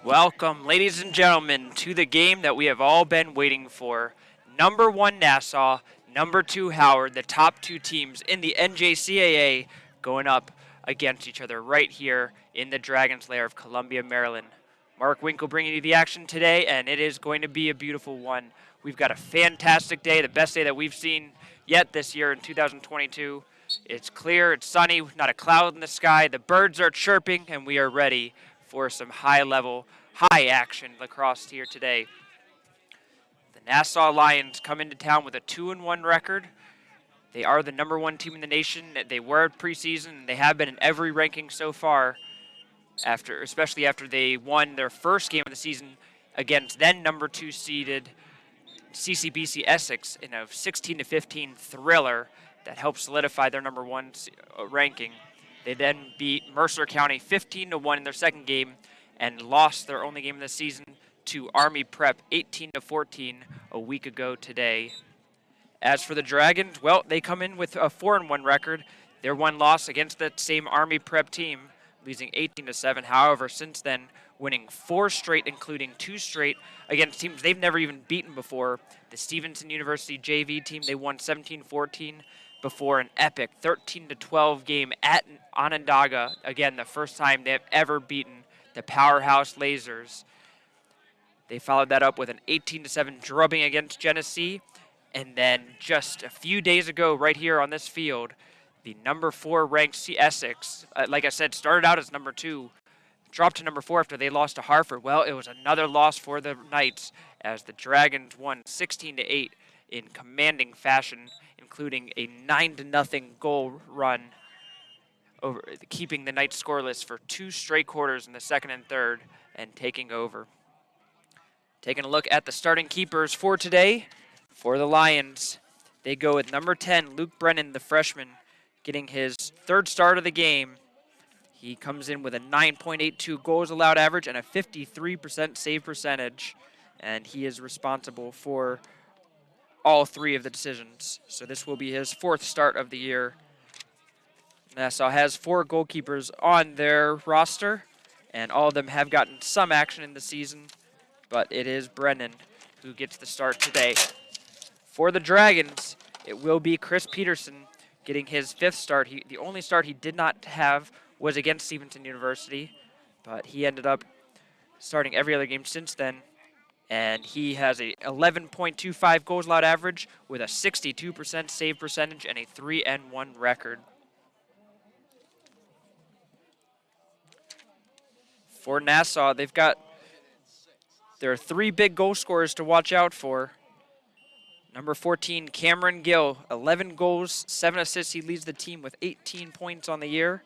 Welcome, ladies and gentlemen, to the game that we have all been waiting for. Number 1 Nassau, number 2 Howard, the top two teams in the NJCAA going up against each other right here in the Dragon's Lair of Columbia, Maryland. Mark Winkle bringing you the action today, and it is going to be a beautiful one. We've got a fantastic day, the best day that we've seen yet this year in 2022. It's clear, it's sunny, not a cloud in the sky, the birds are chirping, and we are ready for some high-level, high-action lacrosse here today. The Nassau Lions come into town with a 2-1 record. They are the number 1 team in the nation. They were preseason, and they have been in every ranking so far, especially after they won their first game of the season against then number 2 seeded CCBC Essex in a 16-15 thriller that helped solidify their number 1 ranking. They then beat Mercer County 15-1 in their second game and lost their only game of the season to Army Prep 18-14 a week ago today. As for the Dragons, well, they come in with a 4-1 record. Their one loss against that same Army Prep team, losing 18-7. However, since then, winning 4 straight, including 2 straight against teams they've never even beaten before. The Stevenson University JV team, they won 17-14 before an epic 13-12 game at Onondaga. Again, the first time they have ever beaten the powerhouse Lasers. They followed that up with an 18-7 drubbing against Genesee. And then just a few days ago, right here on this field, the number 4 ranked Essex, like I said, started out as number 2, dropped to number 4 after they lost to Hartford. Well, it was another loss for the Knights as the Dragons won 16-8 in commanding fashion, including a 9-0 goal run, over keeping the Knights scoreless for 2 straight quarters in the second and third and taking over. Taking a look at the starting keepers for today. For the Lions, they go with number 10, Luke Brennan, the freshman, getting his 3rd start of the game. He comes in with a 9.82 goals allowed average and a 53% save percentage, and he is responsible for all 3 of the decisions. So this will be his 4th start of the year. Nassau has 4 goalkeepers on their roster, and all of them have gotten some action in the season, but it is Brennan who gets the start today. For the Dragons, it will be Chris Peterson getting his 5th start. The only start he did not have was against Stevenson University, but he ended up starting every other game since then. And he has a 11.25 goals allowed average with a 62% save percentage and a 3-1 record. For Nassau, there are 3 big goal scorers to watch out for. Number 14, Cameron Gill, 11 goals, 7 assists. He leads the team with 18 points on the year.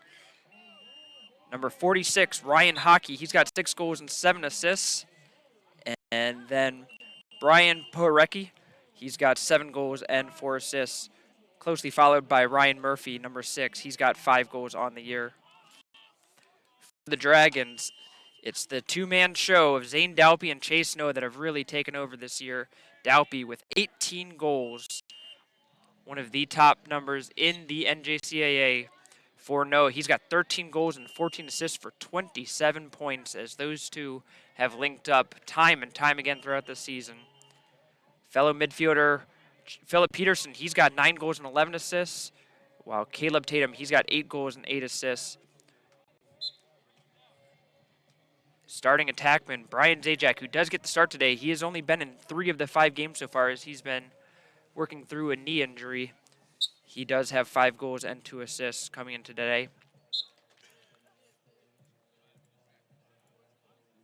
Number 46, Ryan Hockey. He's got 6 goals and 7 assists. And then Brian Porecki, he's got 7 goals and 4 assists, closely followed by Ryan Murphy, number 6. He's got 5 goals on the year. For the Dragons, it's the 2-man show of Zane Dalpy and Chase Noah that have really taken over this year. Dalpy with 18 goals, one of the top numbers in the NJCAA. For Noah, he's got 13 goals and 14 assists for 27 points, as those two have linked up time and time again throughout the season. Fellow midfielder Philip Peterson, he's got 9 goals and 11 assists, while Caleb Tatum, he's got 8 goals and 8 assists. Starting attackman Brian Zajac, who does get the start today. He has only been in 3 of the 5 games so far as he's been working through a knee injury. He does have 5 goals and 2 assists coming in today.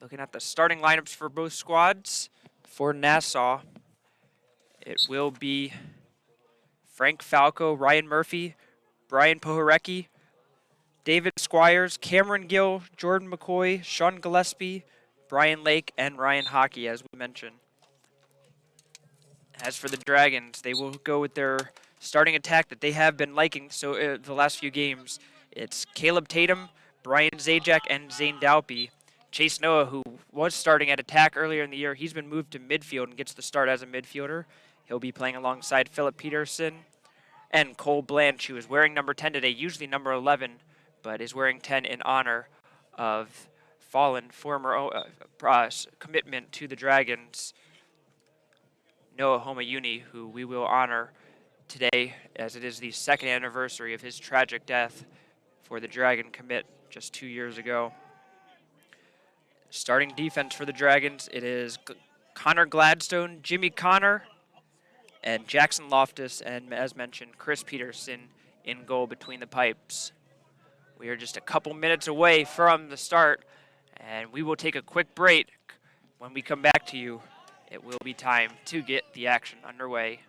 Looking at the starting lineups for both squads. For Nassau, it will be Frank Falco, Ryan Murphy, Brian Pohorecki, David Squires, Cameron Gill, Jordan McCoy, Sean Gillespie, Brian Lake, and Ryan Hockey, as we mentioned. As for the Dragons, they will go with their starting attack that they have been liking the last few games. It's Caleb Tatum, Brian Zajac, and Zane Dalpy. Chase Noah, who was starting at attack earlier in the year, he's been moved to midfield and gets the start as a midfielder. He'll be playing alongside Philip Peterson and Cole Blanche, who is wearing number 10 today, usually number 11, but is wearing 10 in honor of fallen former commitment to the Dragons, Noah Homayuni, who we will honor today as it is the second anniversary of his tragic death for the Dragon commit just 2 years ago. Starting defense for the Dragons, it is Connor Gladstone, Jimmy Connor, and Jackson Loftus, and as mentioned, Chris Peterson in goal between the pipes. We are just a couple minutes away from the start, and we will take a quick break. When we come back to you, it will be time to get the action underway.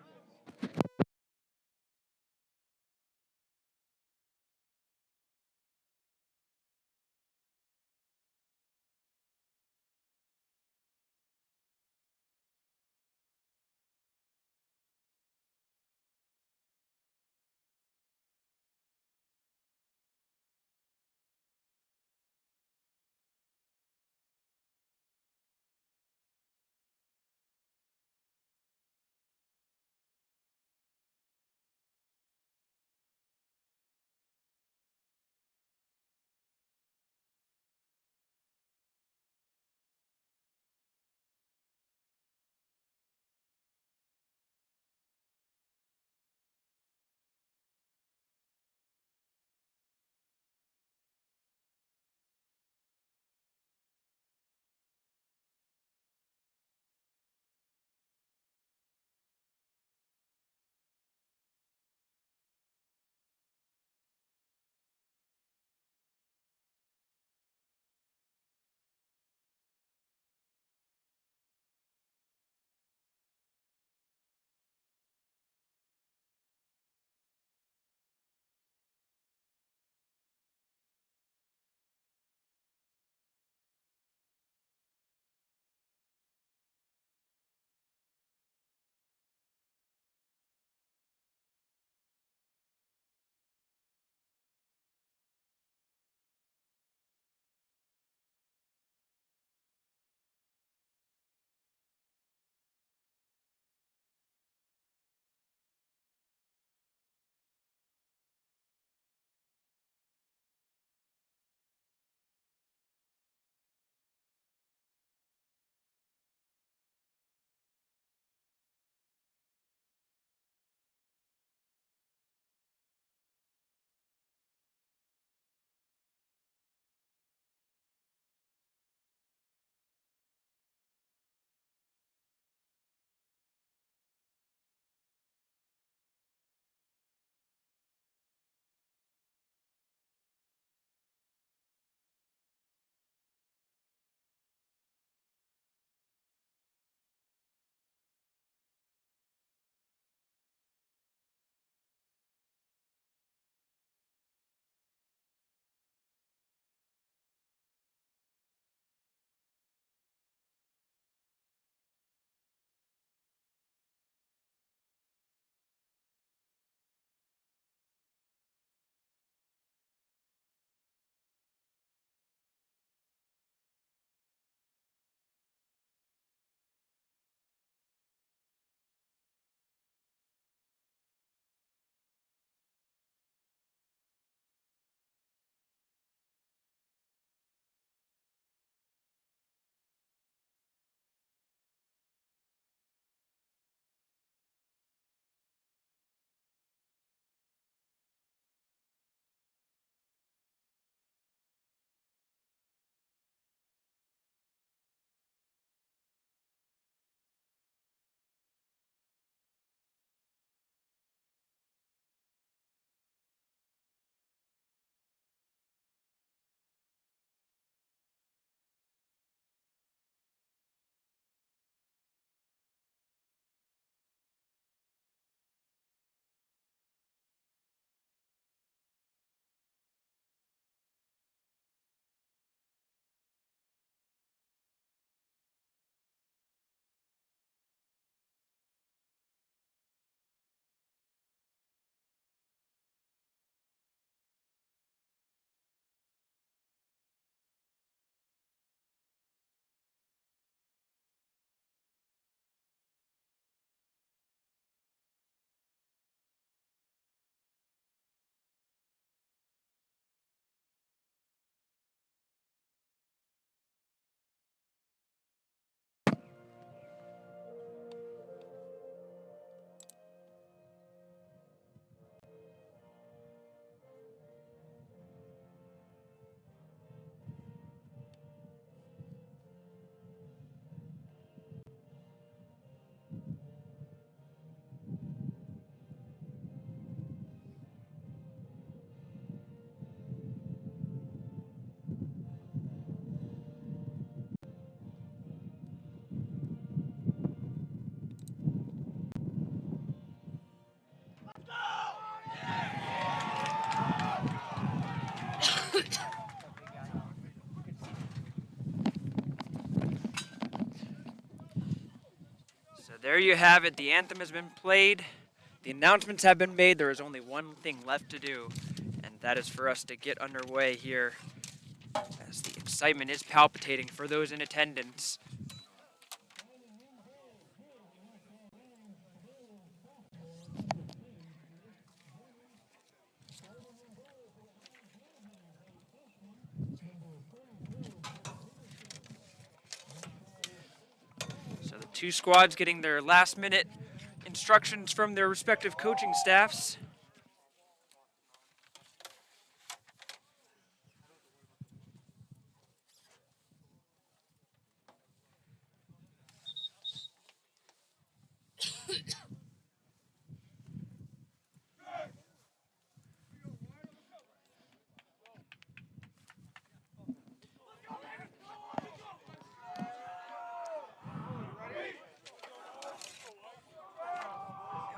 There you have it. The anthem has been played. The announcements have been made. There is only one thing left to do, and that is for us to get underway here as the excitement is palpitating for those in attendance. So the two squads getting their last-minute instructions from their respective coaching staffs.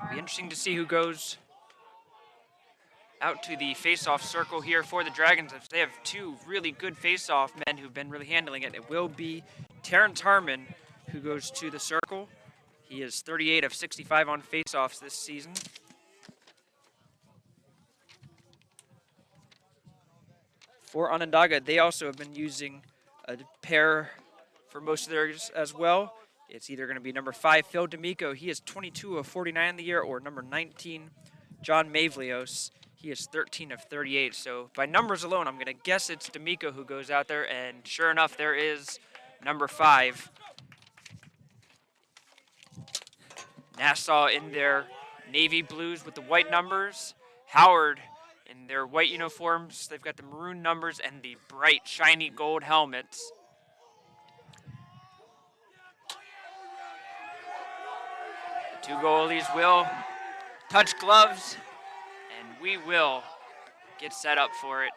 It'll be interesting to see who goes out to the face-off circle here for the Dragons. If they have two really good face-off men who've been really handling it, it will be Terrence Harmon who goes to the circle. He is 38 of 65 on face-offs this season. For Onondaga, they also have been using a pair for most of theirs as well. It's either going to be number 5, Phil D'Amico. He is 22 of 49 in the year, or number 19, John Mavlios. He is 13 of 38. So by numbers alone, I'm going to guess it's D'Amico who goes out there. And sure enough, there is number 5. Nassau in their navy blues with the white numbers. Howard in their white uniforms. They've got the maroon numbers and the bright, shiny gold helmets. The two goalies will touch gloves, and we will get set up for it.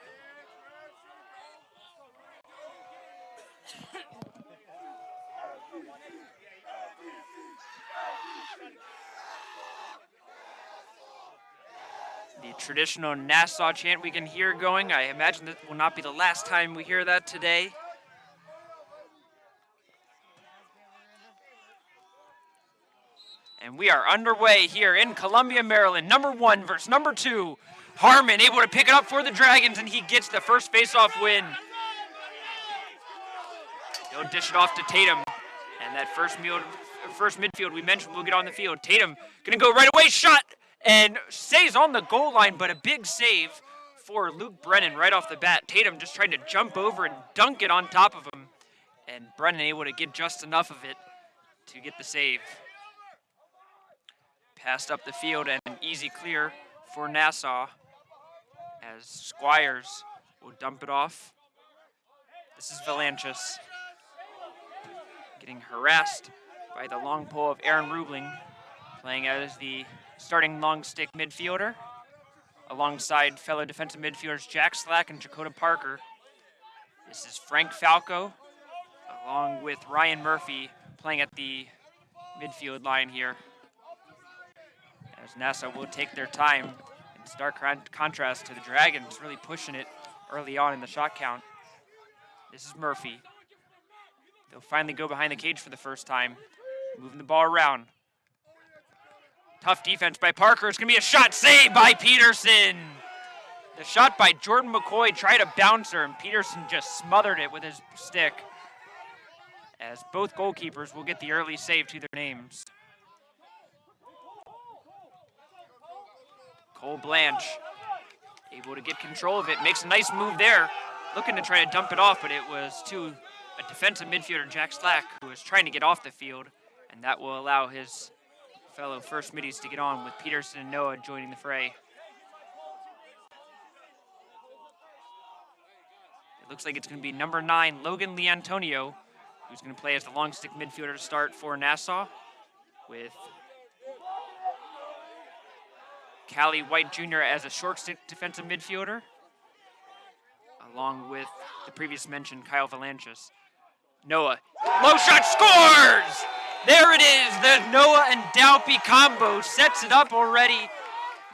The traditional Nassau chant we can hear going. I imagine that will not be the last time we hear that today. And we are underway here in Columbia, Maryland. Number 1 versus number 2. Harmon able to pick it up for the Dragons, and he gets the first face-off win. He'll dish it off to Tatum. And that first midfield we mentioned will get on the field. Tatum gonna go right away, shot, and stays on the goal line, but a big save for Luke Brennan right off the bat. Tatum just tried to jump over and dunk it on top of him, and Brennan able to get just enough of it to get the save. Passed up the field and an easy clear for Nassau as Squires will dump it off. This is Valanchus getting harassed by the long pole of Aaron Rubling, playing as the starting long stick midfielder alongside fellow defensive midfielders Jack Slack and Jakota Parker. This is Frank Falco along with Ryan Murphy playing at the midfield line here. As Nassau will take their time in stark contrast to the Dragons really pushing it early on in the shot count. This is Murphy. They'll finally go behind the cage for the first time, moving the ball around. Tough defense by Parker. It's going to be a shot saved by Peterson. The shot by Jordan McCoy tried to bounce her, and Peterson just smothered it with his stick. As both goalkeepers will get the early save to their names. Cole Blanche able to get control of it. Makes a nice move there. Looking to try to dump it off, but it was to a defensive midfielder, Jack Slack, who was trying to get off the field, and that will allow his fellow first middies to get on with Peterson and Noah joining the fray. It looks like it's going to be number 9, Logan Leantonio, who's going to play as the long stick midfielder to start for Nassau, with Callie White Jr. as a short stick defensive midfielder, along with the previous mentioned Kyle Valanchus. Noah, low shot, scores! There it is, the Noah and Dalpy combo sets it up already.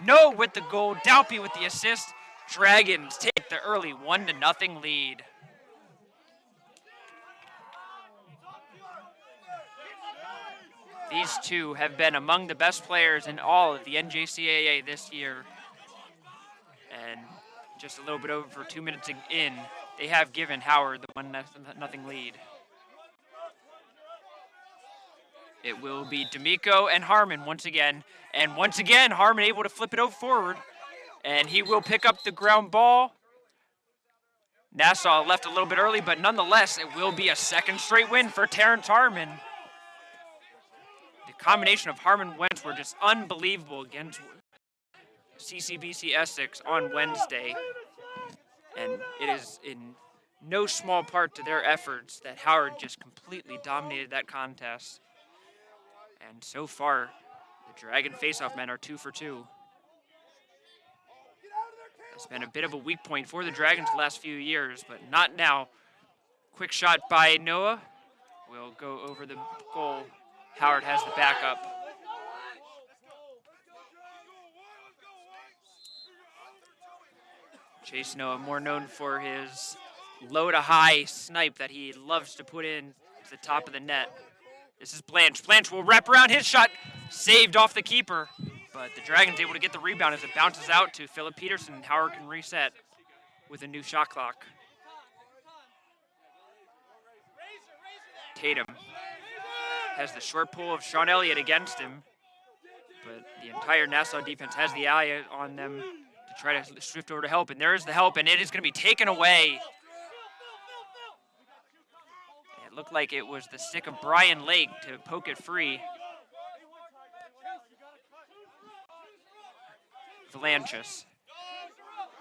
Noah with the goal, Dalpy with the assist. Dragons take the early 1-0 lead. These two have been among the best players in all of the NJCAA this year. And just a little bit over 2 minutes in, they have given Howard the 1-0 lead. It will be D'Amico and Harmon once again. And once again, Harmon able to flip it over forward. And he will pick up the ground ball. Nassau left a little bit early, but nonetheless, it will be a second straight win for Terrence Harmon. The combination of Harmon and Wentz were just unbelievable against CCBC Essex on Wednesday. And it is in no small part to their efforts that Howard just completely dominated that contest. And so far, the Dragon faceoff men are 2 for 2. It's been a bit of a weak point for the Dragons the last few years, but not now. Quick shot by Noah. Will go over the goal. Howard has the backup. Chase Noah, more known for his low to high snipe that he loves to put in to the top of the net. This is Blanche. Blanche will wrap around his shot. Saved off the keeper. But the Dragons able to get the rebound as it bounces out to Philip Peterson. And Howard can reset with a new shot clock. Tatum has the short pull of Sean Elliott against him. But the entire Nassau defense has the eye on them to try to shift over to help. And there is the help, and it is going to be taken away. It looked like it was the stick of Brian Lake to poke it free. Valanchus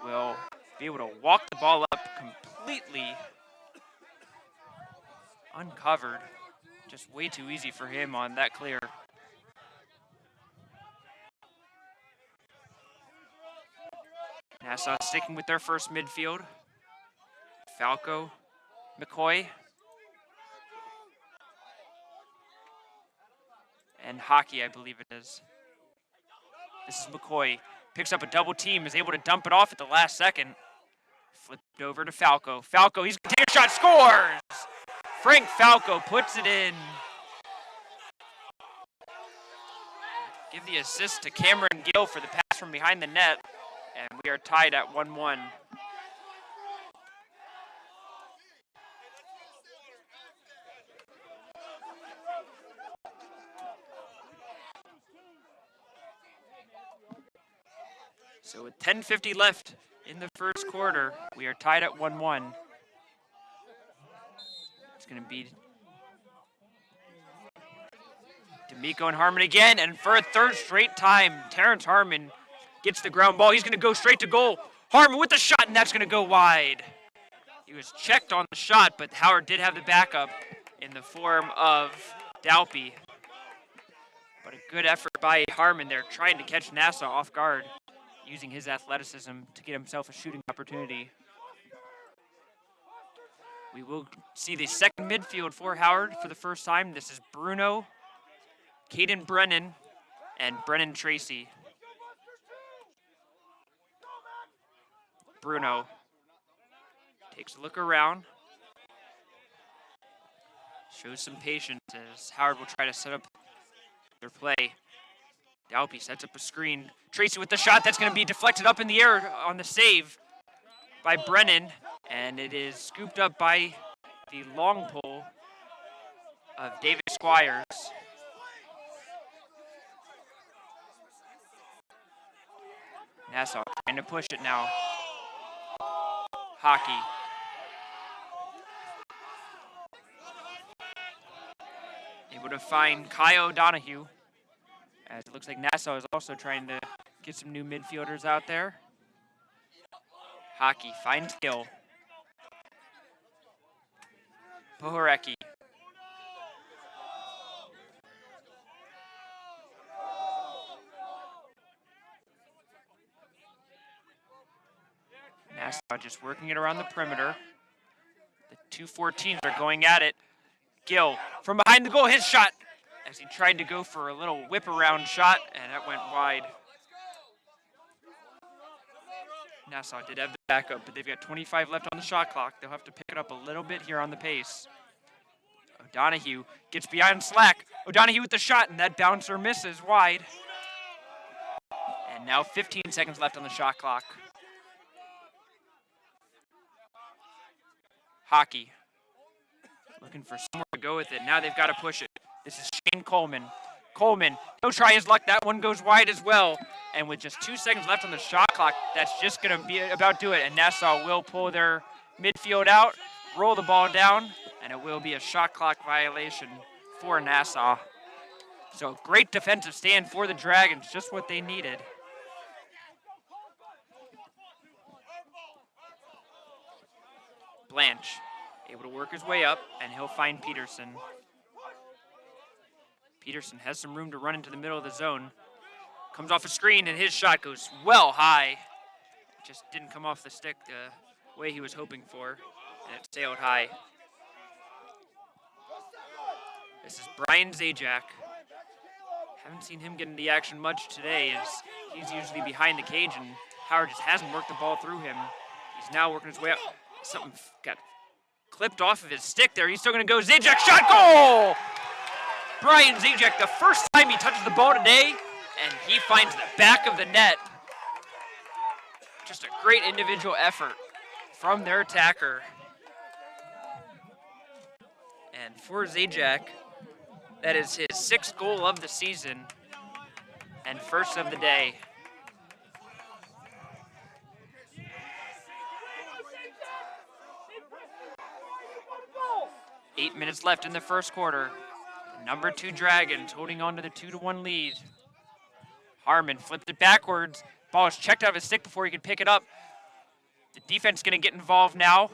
will be able to walk the ball up completely uncovered. Just way too easy for him on that clear. Nassau sticking with their first midfield. Falco, McCoy, and Hockey, I believe it is. This is McCoy. Picks up a double team, is able to dump it off at the last second. Flipped over to Falco. Falco, he's going to take a shot, scores! Frank Falco puts it in. Give the assist to Cameron Gill for the pass from behind the net. And we are tied at 1-1. So with 10:50 left in the first quarter, we are tied at 1-1. It's going to be D'Amico and Harmon again, and for a third straight time, Terrence Harmon gets the ground ball. He's going to go straight to goal. Harmon with the shot, and that's going to go wide. He was checked on the shot, but Howard did have the backup in the form of Dalpy. But a good effort by Harmon there, trying to catch Nassau off guard, using his athleticism to get himself a shooting opportunity. We will see the second midfield for Howard for the first time. This is Bruno, Caden Brennan, and Brennan Tracy. Bruno takes a look around, shows some patience as Howard will try to set up their play. Dalpy sets up a screen. Tracy with the shot that's going to be deflected up in the air on the save by Brennan, and it is scooped up by the long pole of David Squires. Nassau trying to push it now. Hockey. Able to find Kyle Donahue, as it looks like Nassau is also trying to get some new midfielders out there. Hockey finds Gill. Pohorecki. Nassau just working it around the perimeter. The 2-14s are going at it. Gill from behind the goal, his shot, as he tried to go for a little whip around shot, and that went wide. Nassau did have the backup, but they've got 25 left on the shot clock. They'll have to pick it up a little bit here on the pace. A O'Donohue gets behind Slack. O'Donohue with the shot, and that bouncer misses wide. And now 15 seconds left on the shot clock. Hockey. Looking for somewhere to go with it. Now they've got to push it. This is Shane Coleman. Coleman, he'll try his luck. That one goes wide as well. And with just 2 seconds left on the shot clock, that's just going to be about do it. And Nassau will pull their midfield out, roll the ball down, and it will be a shot clock violation for Nassau. So great defensive stand for the Dragons, just what they needed. Blanche, able to work his way up, and he'll find Peterson. Peterson has some room to run into the middle of the zone. Comes off a screen, and his shot goes well high. Just didn't come off the stick the way he was hoping for, and it sailed high. This is Brian Zajac. Haven't seen him get into the action much today, as he's usually behind the cage, and Howard just hasn't worked the ball through him. He's now working his way up. Something got clipped off of his stick there. He's still going to go. Zajac, shot, goal! Brian Zajac, the first time he touches the ball today, and he finds the back of the net. Just a great individual effort from their attacker. And for Zajac, that is his 6th goal of the season and first of the day. Eight minutes left in the first quarter. Number 2 Dragons holding on to the 2-1 lead. Harmon flips it backwards. Ball is checked out of his stick before he can pick it up. The defense is going to get involved now.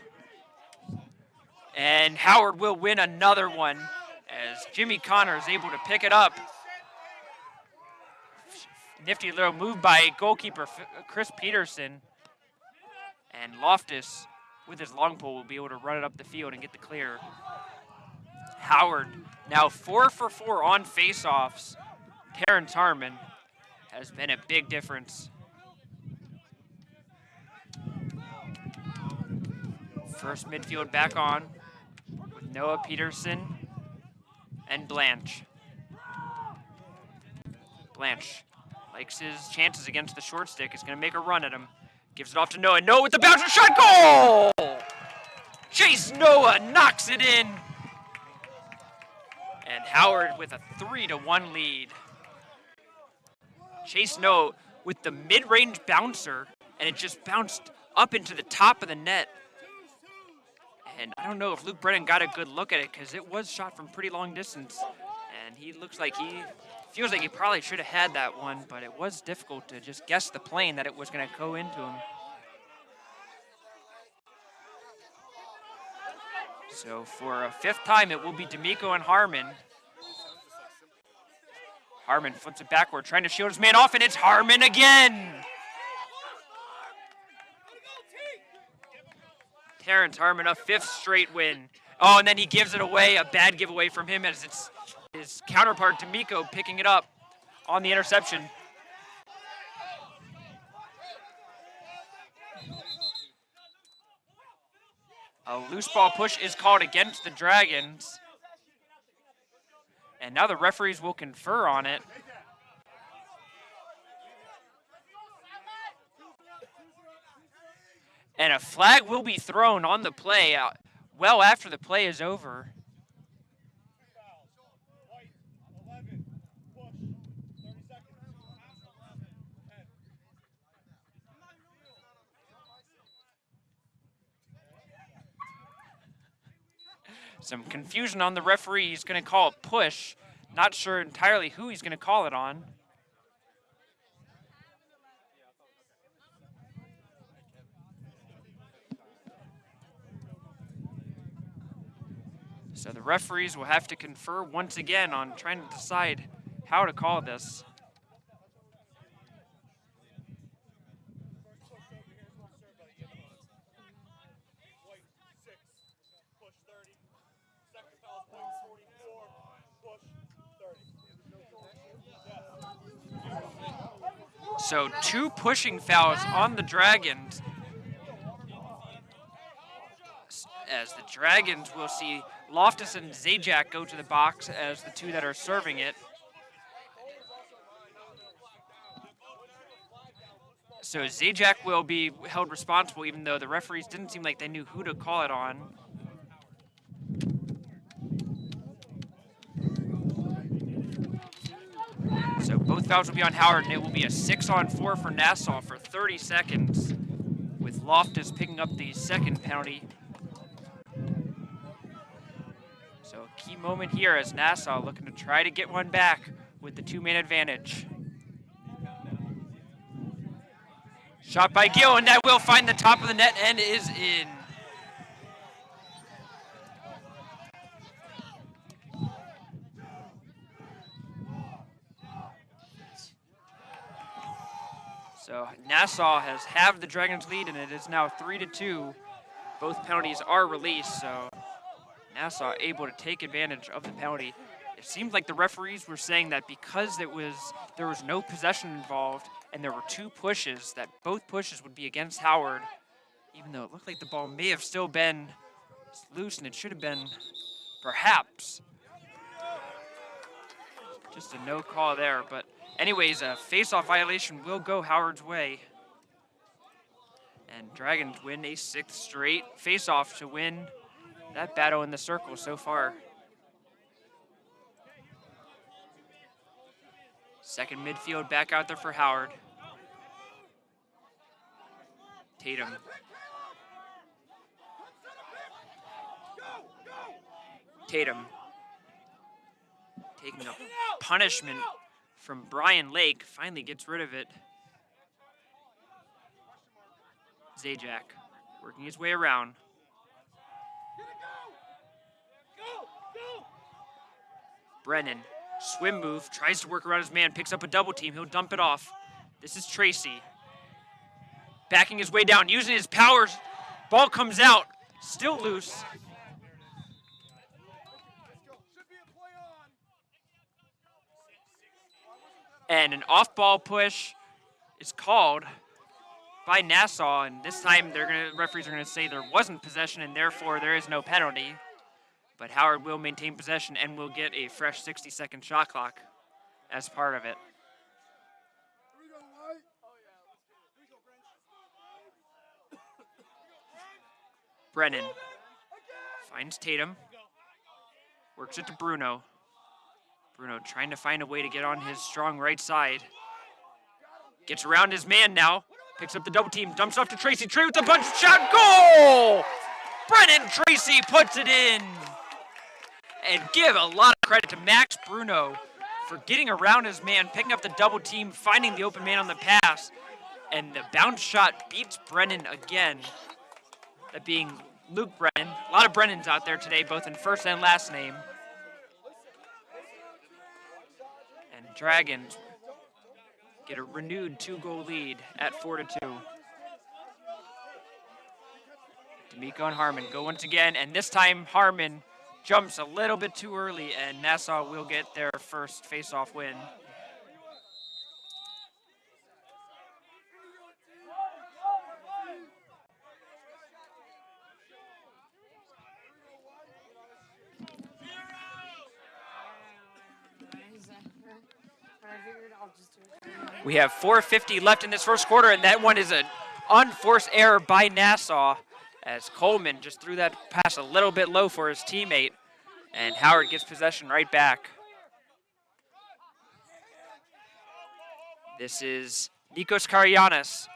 And Howard will win another one as Jimmy Connor is able to pick it up. Nifty little move by goalkeeper Chris Peterson. And Loftus, with his long pole, will be able to run it up the field and get the clear. Howard now 4 for 4 on faceoffs. Terrence Harmon has been a big difference. First midfield back on with Noah Peterson and Blanche. Blanche likes his chances against the short stick. Is going to make a run at him. Gives it off to Noah. Noah with the bouncer shot, goal! Chase Noah knocks it in. And Howard with a 3-1 lead. Chase Noah with the mid-range bouncer, and it just bounced up into the top of the net. And I don't know if Luke Brennan got a good look at it because it was shot from pretty long distance. And he looks like feels like he probably should have had that one, but it was difficult to just guess the plane that it was going to go into him. So for a 5th time, it will be D'Amico and Harmon. Harmon flips it backward, trying to shield his man off, and it's Harmon again. Terrence Harmon, a 5th straight win. Oh, and then he gives it away, a bad giveaway from him as it's his counterpart, D'Amico, picking it up on the interception. A loose ball push is called against the Dragons. And now the referees will confer on it. And a flag will be thrown on the play well after the play is over. Some confusion on the referee. He's going to call a push. Not sure entirely who he's going to call it on. So the referees will have to confer once again on trying to decide how to call this. So 2 pushing fouls on the Dragons. As the Dragons will see Loftus and Zajac go to the box as the two that are serving it. So Zajac will be held responsible, even though the referees didn't seem like they knew who to call it on. So both fouls will be on Howard, and it will be a 6-on-4 for Nassau for 30 seconds, with Loftus picking up the second penalty. So a key moment here as Nassau looking to try to get one back with the two-man advantage. Shot by Gill, and that will find the top of the net and is in. So Nassau has halved the Dragons' lead, and it is now 3-2. Both penalties are released, so Nassau able to take advantage of the penalty. It seemed like the referees were saying that because there was no possession involved and there were two pushes, that both pushes would be against Howard, even though it looked like the ball may have still been loose and it should have been perhaps just a no call there. But anyways, a face-off violation will go Howard's way. And Dragons win a 6th straight face-off to win that battle in the circle so far. Second midfield back out there for Howard. Tatum. Tatum taking a punishment from Brian Lake, finally gets rid of it. Zajac working his way around. Brennan, swim move, tries to work around his man, picks up a double team, he'll dump it off. This is Tracy. Backing his way down, using his powers. Ball comes out, still loose. And an off-ball push is called by Nassau, and this time referees are gonna say there wasn't possession and therefore there is no penalty. But Howard will maintain possession and will get a fresh 60-second shot clock as part of it. Brennan finds Tatum, works it to Bruno. Bruno trying to find a way to get on his strong right side. Gets around his man now, picks up the double team, dumps off to Tracy. Trey with the punch shot, goal! Brennan Tracy puts it in. And give a lot of credit to Max Bruno for getting around his man, picking up the double team, finding the open man on the pass. And the bounce shot beats Brennan again. That being Luke Brennan. A lot of Brennans out there today, both in first and last name. And Dragons get a renewed 2-goal lead at 4-2. D'Amico and Harmon go once again, and this time Harmon jumps a little bit too early, and Nassau will get their first face-off win. We have 4:50 left in this first quarter, and that one is an unforced error by Nassau, as Coleman just threw that pass a little bit low for his teammate, and Howard gets possession right back. This is Nikos Karagiannis,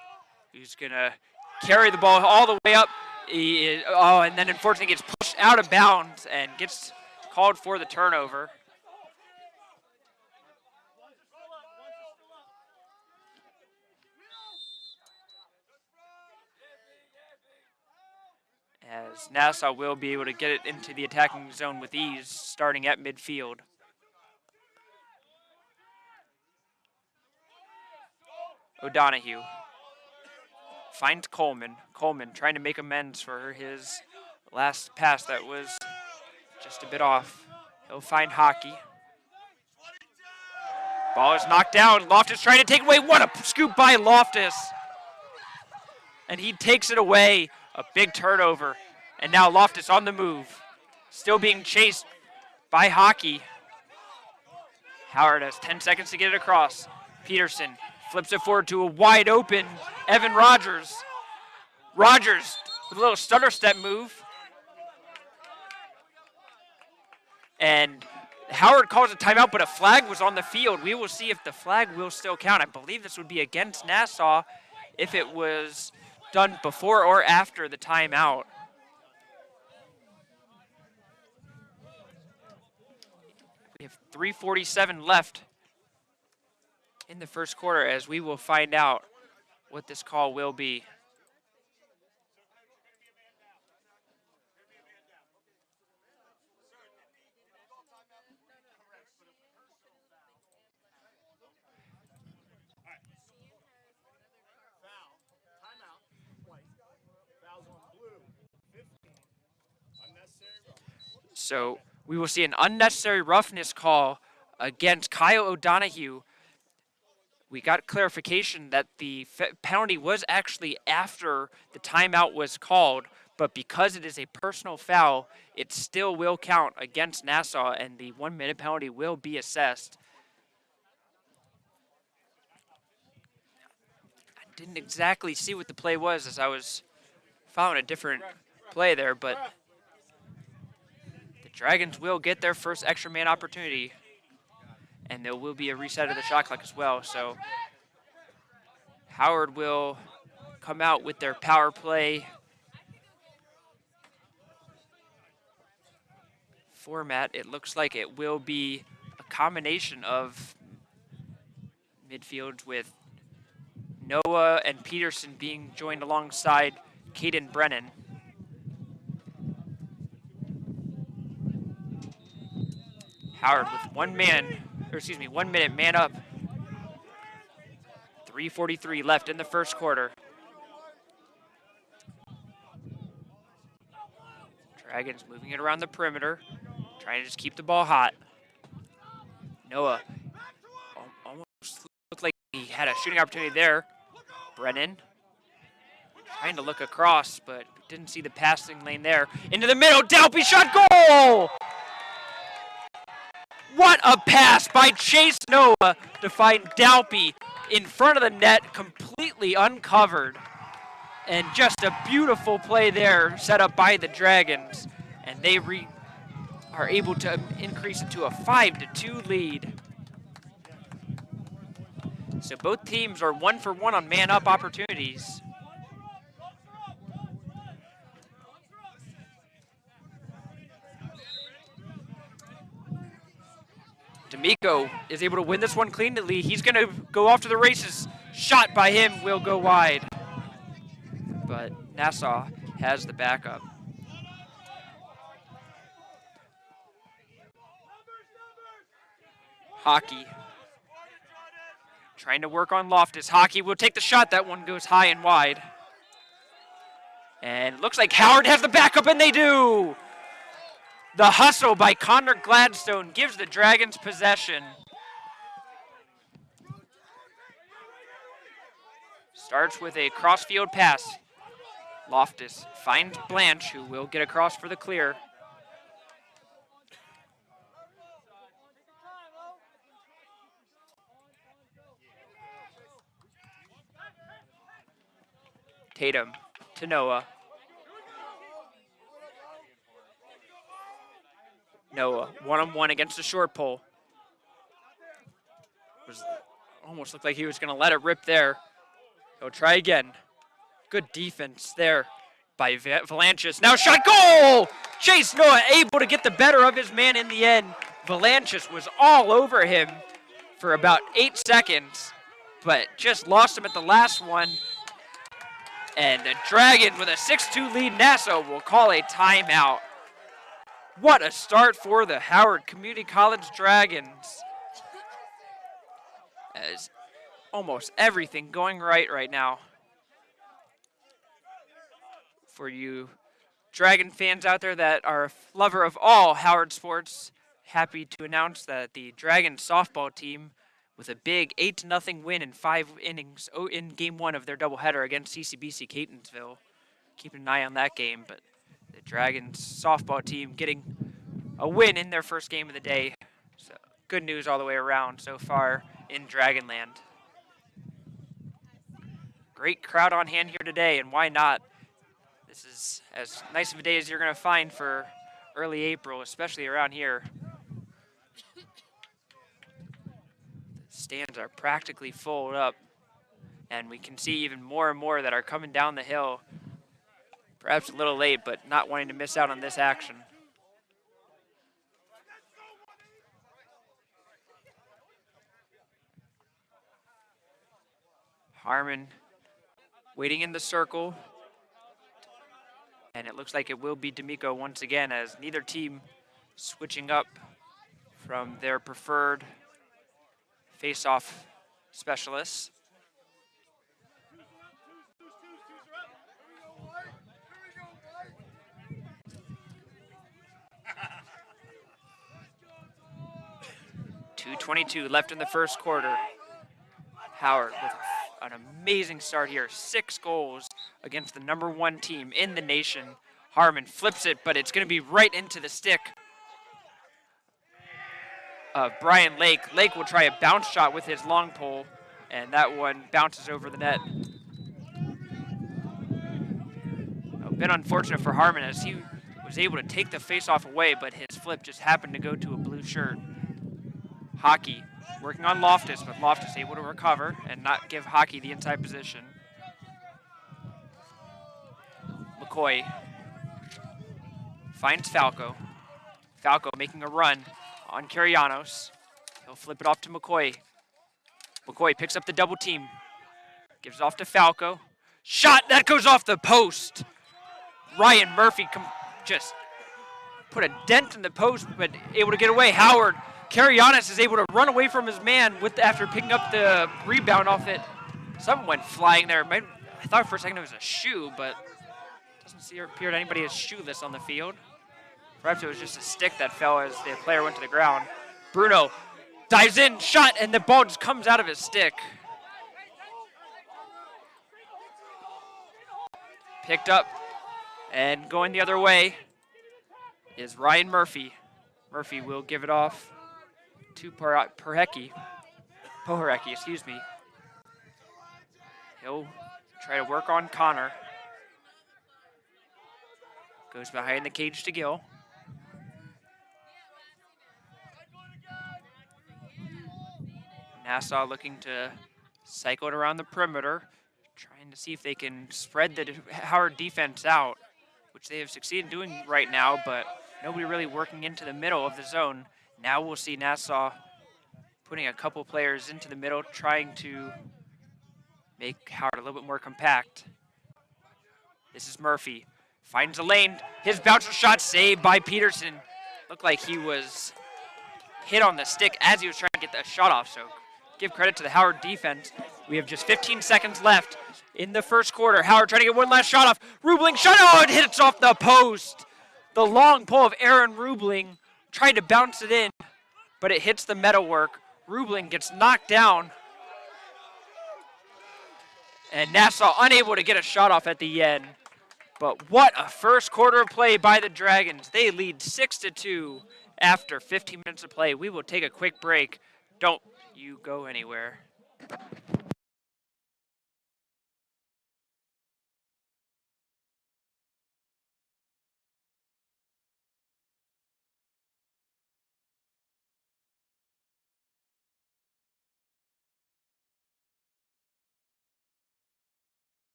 who's gonna carry the ball all the way up. And then unfortunately gets pushed out of bounds and gets called for the turnover. As Nassau will be able to get it into the attacking zone with ease, starting at midfield. O'Donohue finds Coleman. Coleman trying to make amends for his last pass that was just a bit off. He'll find Hockey. Ball is knocked down. Loftus trying to take it away. What a scoop by Loftus. And he takes it away. A big turnover. And now Loftus on the move. Still being chased by Hockey. Howard has 10 seconds to get it across. Peterson flips it forward to a wide open Evan Rogers. Rogers with a little stutter step move. And Howard calls a timeout, but a flag was on the field. We will see if the flag will still count. I believe this would be against Nassau if it was done before or after the timeout. We have 3:47 left in the first quarter as we will find out what this call will be. So we will see an unnecessary roughness call against Kyle O'Donohue. We got clarification that the penalty was actually after the timeout was called, but because it is a personal foul, it still will count against Nassau, and the 1 minute penalty will be assessed. I didn't exactly see what the play was as I was following a different play there, but the Dragons will get their first extra man opportunity, and there will be a reset of the shot clock as well. So Howard will come out with their power play format. It looks like it will be a combination of midfields with Noah and Peterson being joined alongside Caden Brennan. Howard with 1 minute man up. 3:43 left in the first quarter. Dragons moving it around the perimeter, trying to just keep the ball hot. Noah almost looked like he had a shooting opportunity there. Brennan trying to look across, but didn't see the passing lane there. Into the middle, Dalpy shot, goal! What a pass by Chase Noah to find Dalpy in front of the net, completely uncovered. And just a beautiful play there set up by the Dragons. And they are able to increase it to a 5-2 lead. So both teams are 1 for 1 on man-up opportunities. D'Amico is able to win this one cleanly. He's going to go off to the races. Shot by him will go wide. But Nassau has the backup. Hockey trying to work on Loftus. Hockey will take the shot. That one goes high and wide. And it looks like Howard has the backup, and they do. The hustle by Connor Gladstone gives the Dragons possession. Starts with a crossfield pass. Loftus finds Blanche, who will get across for the clear. Tatum to Noah. Noah, one-on-one against the short pole. Almost looked like he was going to let it rip there. He'll try again. Good defense there by Valanchis. Now shot, goal! Chase Noah able to get the better of his man in the end. Valanchis was all over him for about 8 seconds, but just lost him at the last one. And the Dragons with a 6-2 lead, Nassau will call a timeout. What a start for the Howard Community College Dragons. As almost everything going right now. For you Dragon fans out there that are a lover of all Howard sports, happy to announce that the Dragon softball team, with a big 8-0 win in 5 innings in Game 1 of their doubleheader against CCBC Catonsville. Keep an eye on that game, but The Dragons softball team getting a win in their first game of the day. So good news all the way around so far in Dragonland. Great crowd on hand here today, and why not? This is as nice of a day as you're going to find for early April, especially around here. The stands are practically full up, and we can see even more and more that are coming down the hill. Perhaps a little late, but not wanting to miss out on this action. Harmon waiting in the circle. And it looks like it will be D'Amico once again, as neither team switching up from their preferred face-off specialists. .222 left in the first quarter. Howard with an amazing start here. 6 goals against the #1 team in the nation. Harmon flips it, but it's going to be right into the stick of Brian Lake. Lake will try a bounce shot with his long pole, and that one bounces over the net. A bit unfortunate for Harmon, as he was able to take the face-off away, but his flip just happened to go to a blue shirt. Hockey working on Loftus, but Loftus able to recover and not give Hockey the inside position. McCoy finds Falco. Falco making a run on Carianos. He'll flip it off to McCoy. McCoy picks up the double team. Gives it off to Falco. Shot, that goes off the post. Ryan Murphy just put a dent in the post, but able to get away. Howard, Carianos is able to run away from his man after picking up the rebound off it. Something went flying there. I thought for a second it was a shoe, but it doesn't appear that anybody is shoeless on the field. Perhaps it was just a stick that fell as the player went to the ground. Bruno dives in, shot, and the ball just comes out of his stick. Picked up and going the other way is Ryan Murphy. Murphy will give it off to Pohorecki, excuse me. He'll try to work on Connor. Goes behind the cage to Gill. Nassau looking to cycle it around the perimeter, trying to see if they can spread the Howard defense out, which they have succeeded in doing right now, but nobody really working into the middle of the zone. Now we'll see Nassau putting a couple players into the middle, trying to make Howard a little bit more compact. This is Murphy. Finds a lane. His bouncer shot saved by Peterson. Looked like he was hit on the stick as he was trying to get that shot off, so give credit to the Howard defense. We have just 15 seconds left in the first quarter. Howard trying to get one last shot off. Rubling shot, oh, it hits off the post. The long pole of Aaron Rubling tried to bounce it in, but it hits the metalwork. Rubling gets knocked down, and Nassau unable to get a shot off at the end. But what a first quarter of play by the Dragons. They lead 6-2 after 15 minutes of play. We will take a quick break. Don't you go anywhere.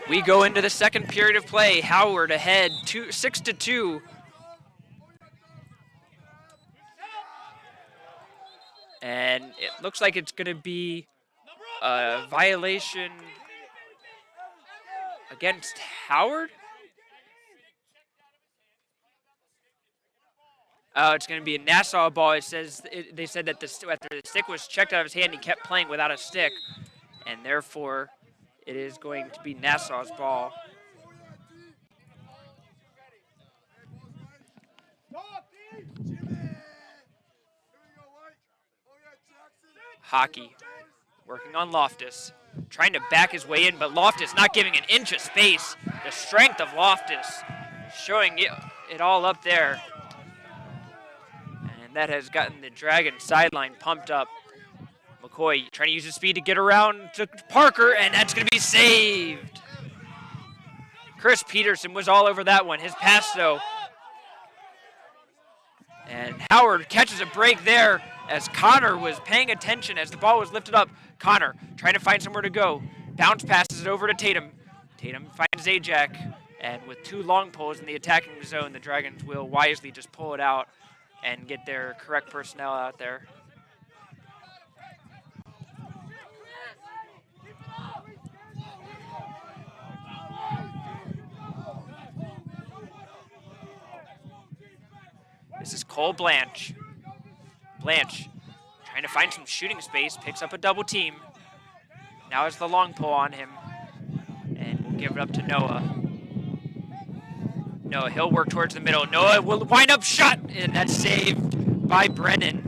We go into the second period of play. Howard ahead 6-2. And it looks like it's going to be a violation against Howard. It's going to be a Nassau ball. It says they said that after the stick was checked out of his hand, he kept playing without a stick, and therefore it is going to be Nassau's ball. Hockey working on Loftus, trying to back his way in, but Loftus not giving an inch of space. The strength of Loftus showing it all up there. And that has gotten the Dragon sideline pumped up. McCoy trying to use his speed to get around to Parker, and that's going to be saved. Chris Peterson was all over that one. His pass, though. And Howard catches a break there as Connor was paying attention as the ball was lifted up. Connor trying to find somewhere to go. Bounce passes it over to Tatum. Tatum finds Zajac, and with 2 long poles in the attacking zone, the Dragons will wisely just pull it out and get their correct personnel out there. This is Cole Blanche. Blanche trying to find some shooting space, picks up a double team. Now it's the long pole on him, and we'll give it up to Noah. Noah, he'll work towards the middle. Noah will wind up shot, and that's saved by Brennan.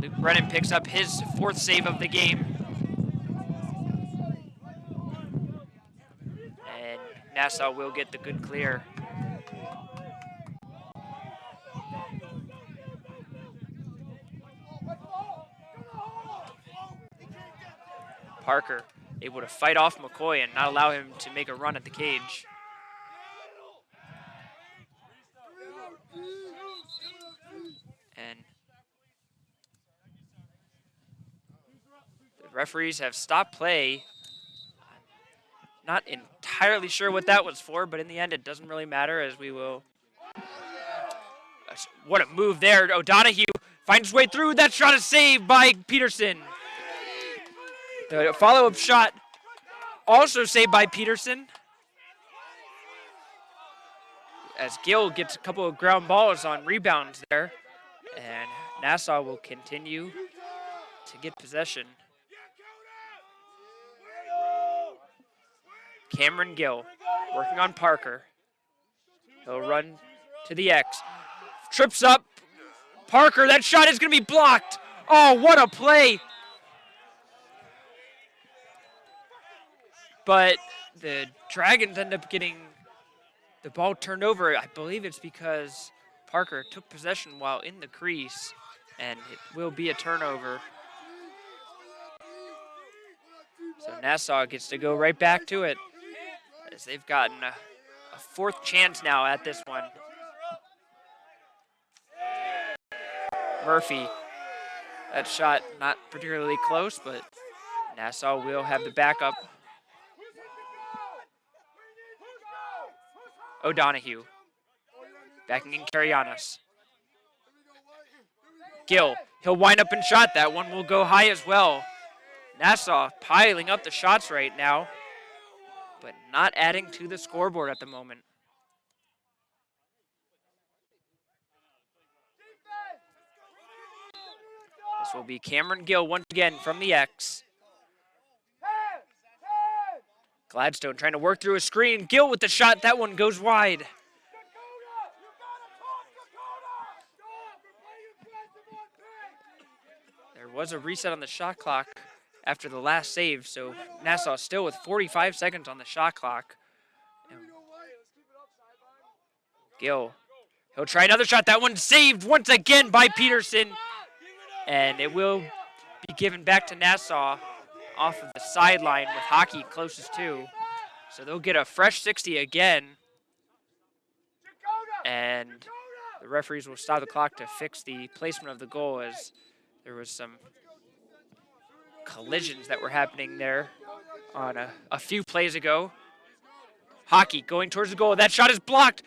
Luke Brennan picks up his 4th save of the game. And Nassau will get the good clear. Parker able to fight off McCoy and not allow him to make a run at the cage. And the referees have stopped play. Not entirely sure what that was for, but in the end it doesn't really matter as we will. What a move there. O'Donohue finds his way through. That shot is saved by Peterson. The follow-up shot also saved by Peterson. As Gill gets a couple of ground balls on rebounds there. And Nassau will continue to get possession. Cameron Gill working on Parker. He'll run to the X. Trips up. Parker, that shot is going to be blocked. Oh, what a play. But the Dragons end up getting the ball turned over. I believe it's because Parker took possession while in the crease, and it will be a turnover. So Nassau gets to go right back to it as they've gotten a 4th chance now at this one. Murphy, that shot not particularly close, but Nassau will have the backup. O'Donohue backing in Carianos. Gill, he'll wind up and shot. That one will go high as well. Nassau piling up the shots right now, but not adding to the scoreboard at the moment. This will be Cameron Gill once again from the X. Gladstone trying to work through a screen. Gill with the shot. That one goes wide. There was a reset on the shot clock after the last save, so Nassau still with 45 seconds on the shot clock. Gill, he'll try another shot. That one saved once again by Peterson, and it will be given back to Nassau off of the sideline with hockey closest to. So they'll get a fresh 60 again, and the referees will stop the clock to fix the placement of the goal as there was some collisions that were happening there on a few plays ago. Hockey going towards the goal. That shot is blocked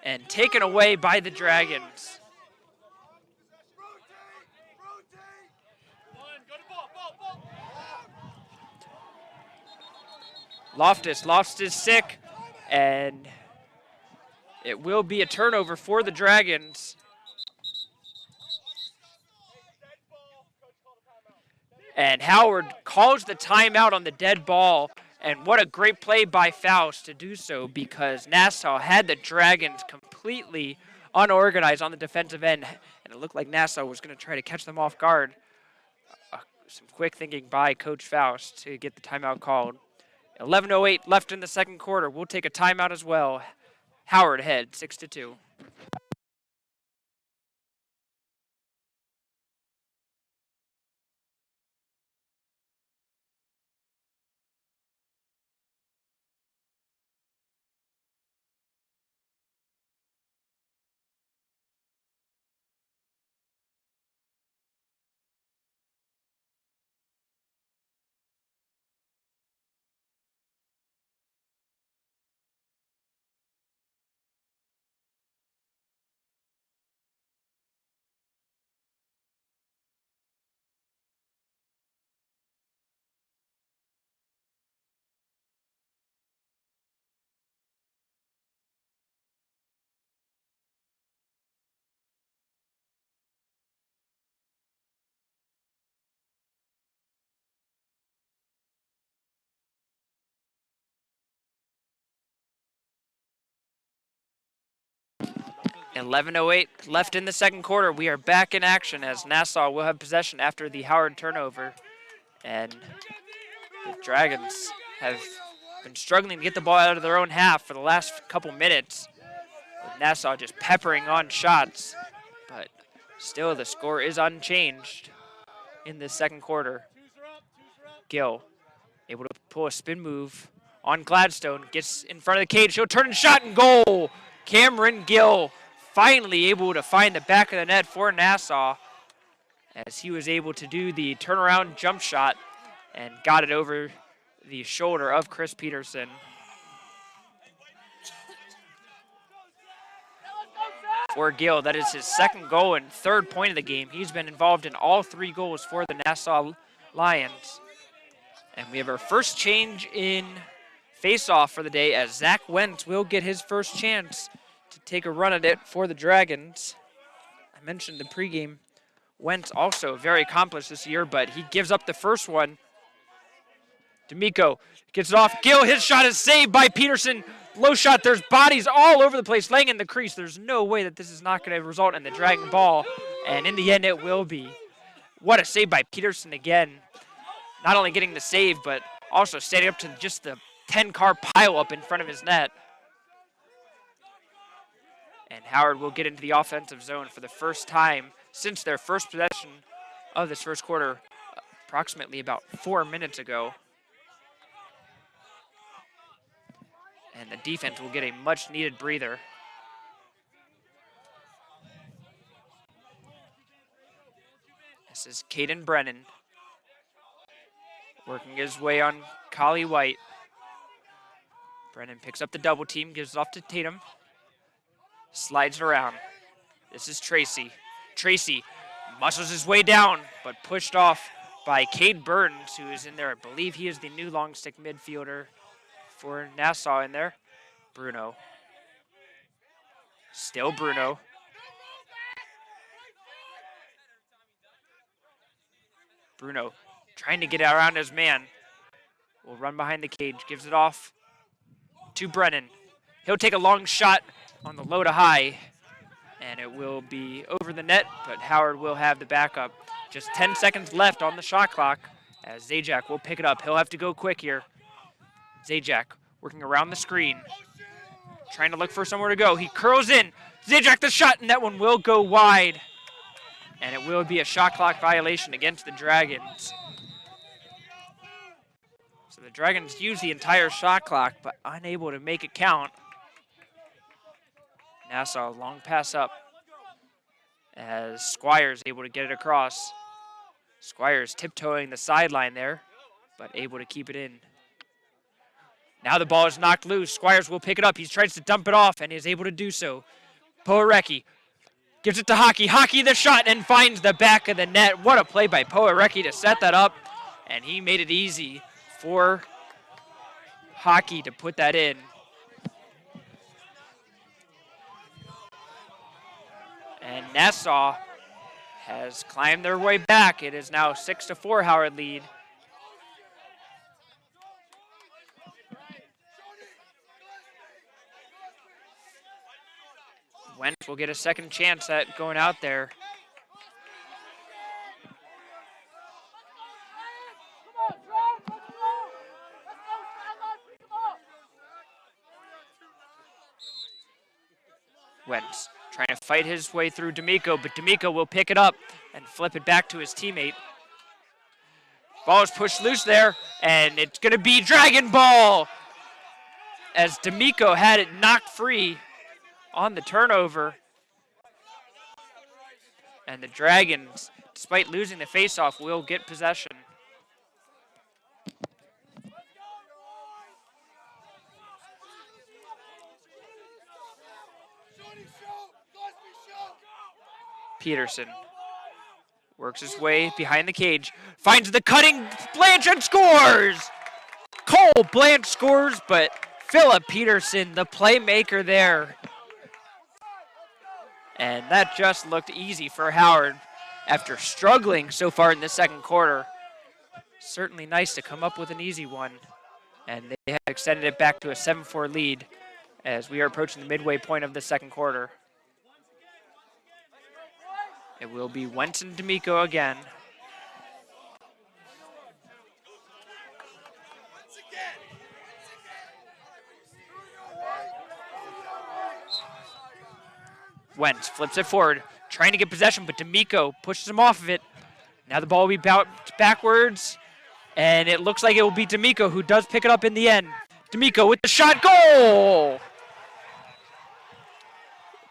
and taken away by the Dragons. Loftus sick, and it will be a turnover for the Dragons. And Howard calls the timeout on the dead ball, and what a great play by Faust to do so, because Nassau had the Dragons completely unorganized on the defensive end, and it looked like Nassau was going to try to catch them off guard. Some quick thinking by Coach Faust to get the timeout called. 11:08 left in the second quarter. We'll take a timeout as well. Howard ahead, 6-2. .11:08 left in the second quarter. We are back in action as Nassau will have possession after the Howard turnover. And the Dragons have been struggling to get the ball out of their own half for the last couple minutes, with Nassau just peppering on shots. But still, the score is unchanged in the second quarter. Gill able to pull a spin move on Gladstone, gets in front of the cage. He'll turn and shot and goal. Cameron Gill finally able to find the back of the net for Nassau, as he was able to do the turnaround jump shot and got it over the shoulder of Chris Peterson. For Gill, that is his second goal and third point of the game. He's been involved in all 3 goals for the Nassau Lions. And we have our first change in face-off for the day, as Zach Wentz will get his first chance to take a run at it for the Dragons. I mentioned the pregame. Wentz also very accomplished this year, but he gives up the first one. D'Amico gets it off. Gill, his shot is saved by Peterson. Low shot, there's bodies all over the place laying in the crease. There's no way that this is not going to result in the Dragon ball, and in the end it will be. What a save by Peterson again. Not only getting the save, but also standing up to just the 10-car pileup in front of his net. And Howard will get into the offensive zone for the first time since their first possession of this first quarter, approximately about 4 minutes ago. And the defense will get a much-needed breather. This is Caden Brennan working his way on Collie White. Brennan picks up the double team, gives it off to Tatum. Slides it around. This is Tracy. Tracy muscles his way down, but pushed off by Cade Burns, who is in there. I believe he is the new long stick midfielder for Nassau in there. Bruno. Still Bruno. Bruno trying to get around his man. Will run behind the cage, gives it off to Brennan. He'll take a long shot on the low to high, and it will be over the net, but Howard will have the backup. Just 10 seconds left on the shot clock, as Zajac will pick it up. He'll have to go quick here. Zajac working around the screen, trying to look for somewhere to go. He curls in. Zajac the shot, and that one will go wide. And it will be a shot clock violation against the Dragons. So the Dragons use the entire shot clock, but unable to make it count. Nassau, long pass up, as Squires able to get it across. Squires tiptoeing the sideline there, but able to keep it in. Now the ball is knocked loose. Squires will pick it up. He tries to dump it off and is able to do so. Powarecki gives it to Hockey. Hockey the shot and finds the back of the net. What a play by Powarecki to set that up. And he made it easy for Hockey to put that in. And Nassau has climbed their way back. It is now 6-4 Howard lead. Wentz will get a second chance at going out there. Wentz trying to fight his way through D'Amico, but D'Amico will pick it up and flip it back to his teammate. Ball is pushed loose there, and it's going to be Dragon Ball as D'Amico had it knocked free on the turnover. And the Dragons, despite losing the faceoff, will get possession. Peterson works his way behind the cage, finds the cutting Blanche and scores! Cole Blanche scores, but Philip Peterson, the playmaker there. And that just looked easy for Howard after struggling so far in the second quarter. Certainly nice to come up with an easy one. And they have extended it back to a 7-4 lead as we are approaching the midway point of the second quarter. It will be Wentz and D'Amico again. Wentz flips it forward, trying to get possession, but D'Amico pushes him off of it. Now the ball will be bounced backwards, and it looks like it will be D'Amico who does pick it up in the end. D'Amico with the shot, goal!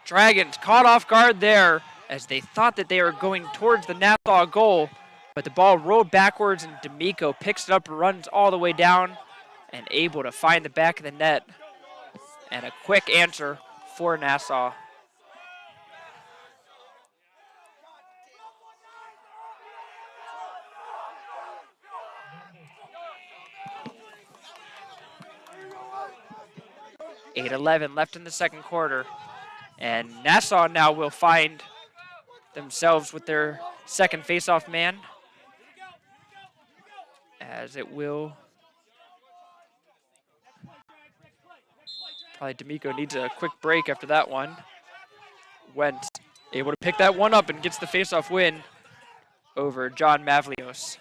Dragons caught off guard there as they thought that they were going towards the Nassau goal, but the ball rolled backwards and D'Amico picks it up, runs all the way down, and able to find the back of the net. And a quick answer for Nassau. .8:11 left in the second quarter. And Nassau now will find themselves with their second faceoff man, as it will. Probably D'Amico needs a quick break after that one. Wentz able to pick that one up and gets the faceoff win over John Mavlios.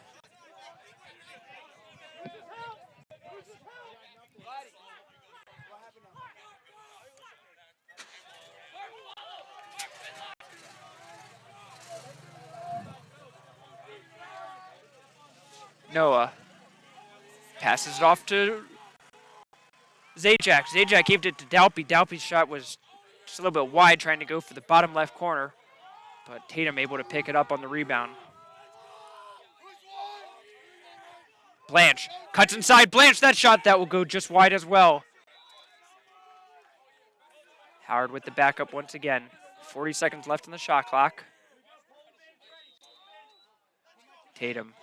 Noah passes it off to Zajac. Zajac gave it to Dalpy. Dalpy's shot was just a little bit wide, trying to go for the bottom left corner, but Tatum able to pick it up on the rebound. Blanche cuts inside. Blanche, that shot, that will go just wide as well. Howard with the backup once again. 40 seconds left on the shot clock. Tatum.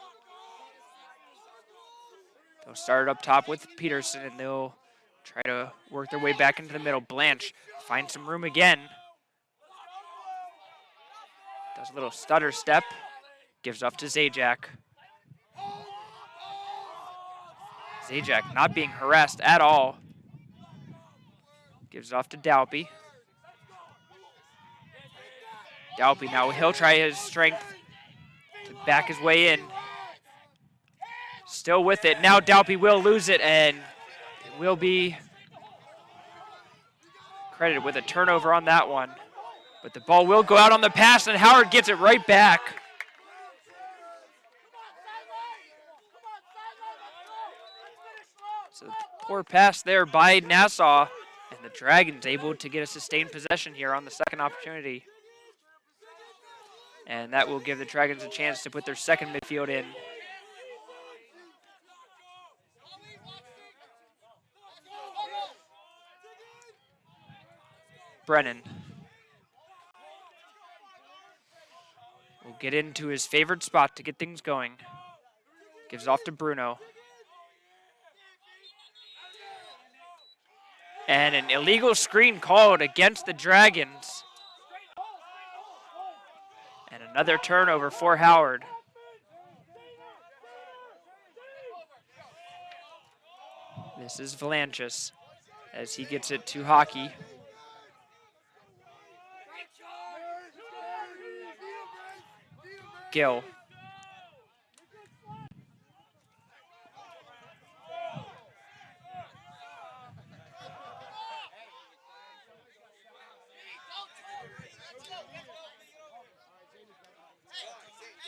They'll start it up top with Peterson, and they'll try to work their way back into the middle. Blanche finds some room again. Does a little stutter step. Gives off to Zajac. Zajac not being harassed at all. Gives it off to Dalpy. Dalpy now, he'll try his strength to back his way in. Still with it. Now Dalpy will lose it, and it will be credited with a turnover on that one. But the ball will go out on the pass, and Howard gets it right back. So poor pass there by Nassau, and the Dragons able to get a sustained possession here on the second opportunity. And that will give the Dragons a chance to put their second midfield in. Brennan will get into his favorite spot to get things going. Gives off to Bruno. And an illegal screen called against the Dragons. And another turnover for Howard. This is Valanchis as he gets it to Hockey. Gill.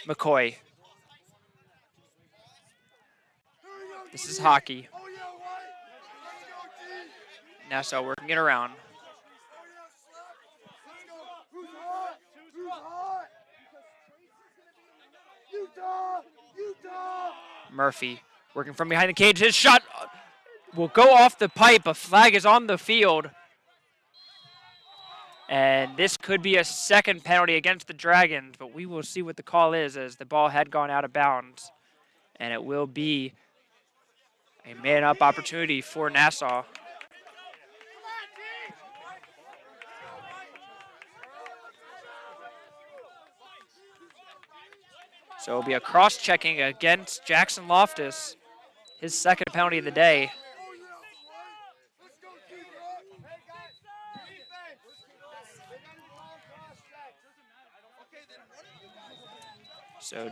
McCoy. This is Hockey. Nassau working it around. Murphy working from behind the cage. His shot will go off the pipe. A flag is on the field. And this could be a second penalty against the Dragons, but we will see what the call is as the ball had gone out of bounds. And it will be a man-up opportunity for Nassau. So it'll be a cross-checking against Jackson Loftus, his second penalty of the day. So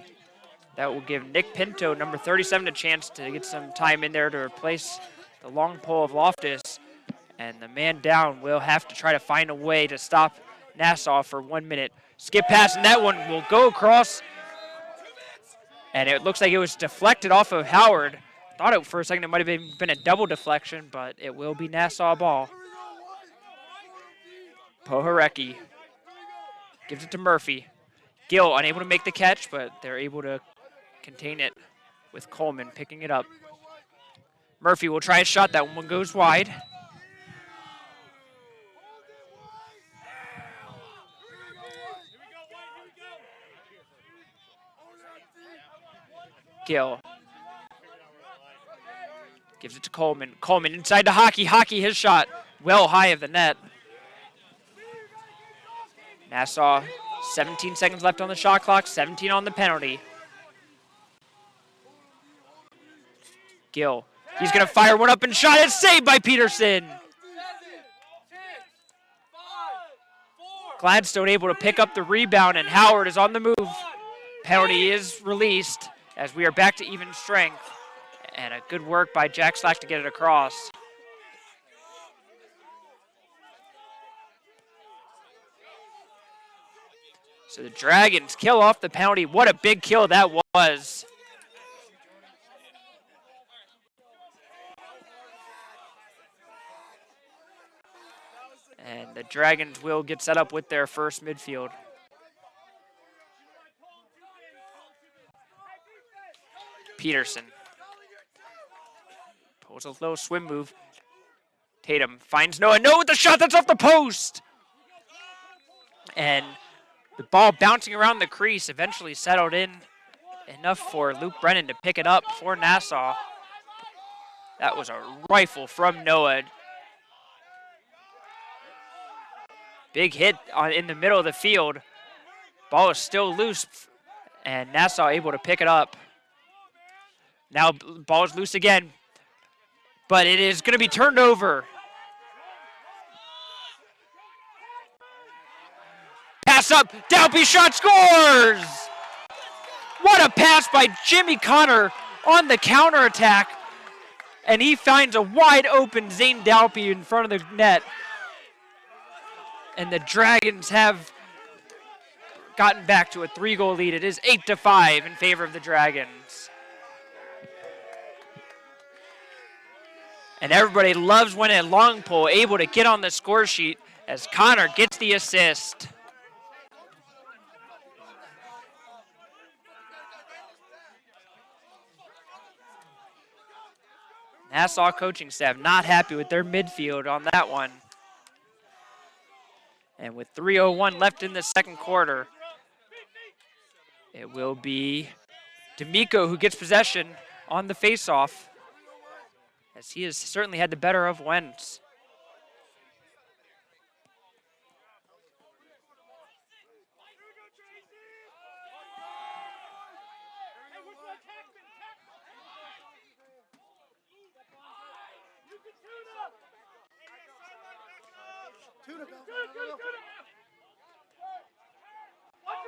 that will give Nick Pinto, number 37, a chance to get some time in there to replace the long pole of Loftus. And the man down will have to try to find a way to stop Nassau for 1 minute. Skip pass, and that one will go across. And it looks like it was deflected off of Howard. Thought it for a second it might have been a double deflection, but it will be Nassau ball. Pohorecki gives it to Murphy. Gill unable to make the catch, but they're able to contain it with Coleman picking it up. Murphy will try a shot. That one goes wide. Gill gives it to Coleman. Coleman inside to Hockey. Hockey, his shot well high of the net. Nassau, 17 seconds left on the shot clock, 17 on the penalty. Gill, he's going to fire one up and shot. It's saved by Peterson. Gladstone able to pick up the rebound, and Howard is on the move. Penalty is released as we are back to even strength. And a good work by Jack Slack to get it across. So the Dragons kill off the penalty. What a big kill that was. And the Dragons will get set up with their first midfield. Peterson pulls a little swim move. Tatum finds Noah. Noah with the shot that's off the post. And the ball bouncing around the crease eventually settled in enough for Luke Brennan to pick it up for Nassau. That was a rifle from Noah. Big hit in the middle of the field. Ball is still loose, and Nassau able to pick it up. Now ball is loose again, but it is going to be turned over. Pass up, Dalby shot, scores! What a pass by Jimmy Connor on the counterattack. And he finds a wide open Zane Dalby in front of the net. And the Dragons have gotten back to a 3-goal lead. It is 8-5 in favor of the Dragons. And everybody loves when a long pole able to get on the score sheet as Connor gets the assist. Nassau coaching staff not happy with their midfield on that one. And with 3:01 left in the second quarter, it will be D'Amico who gets possession on the faceoff, as he has certainly had the better of Wentz.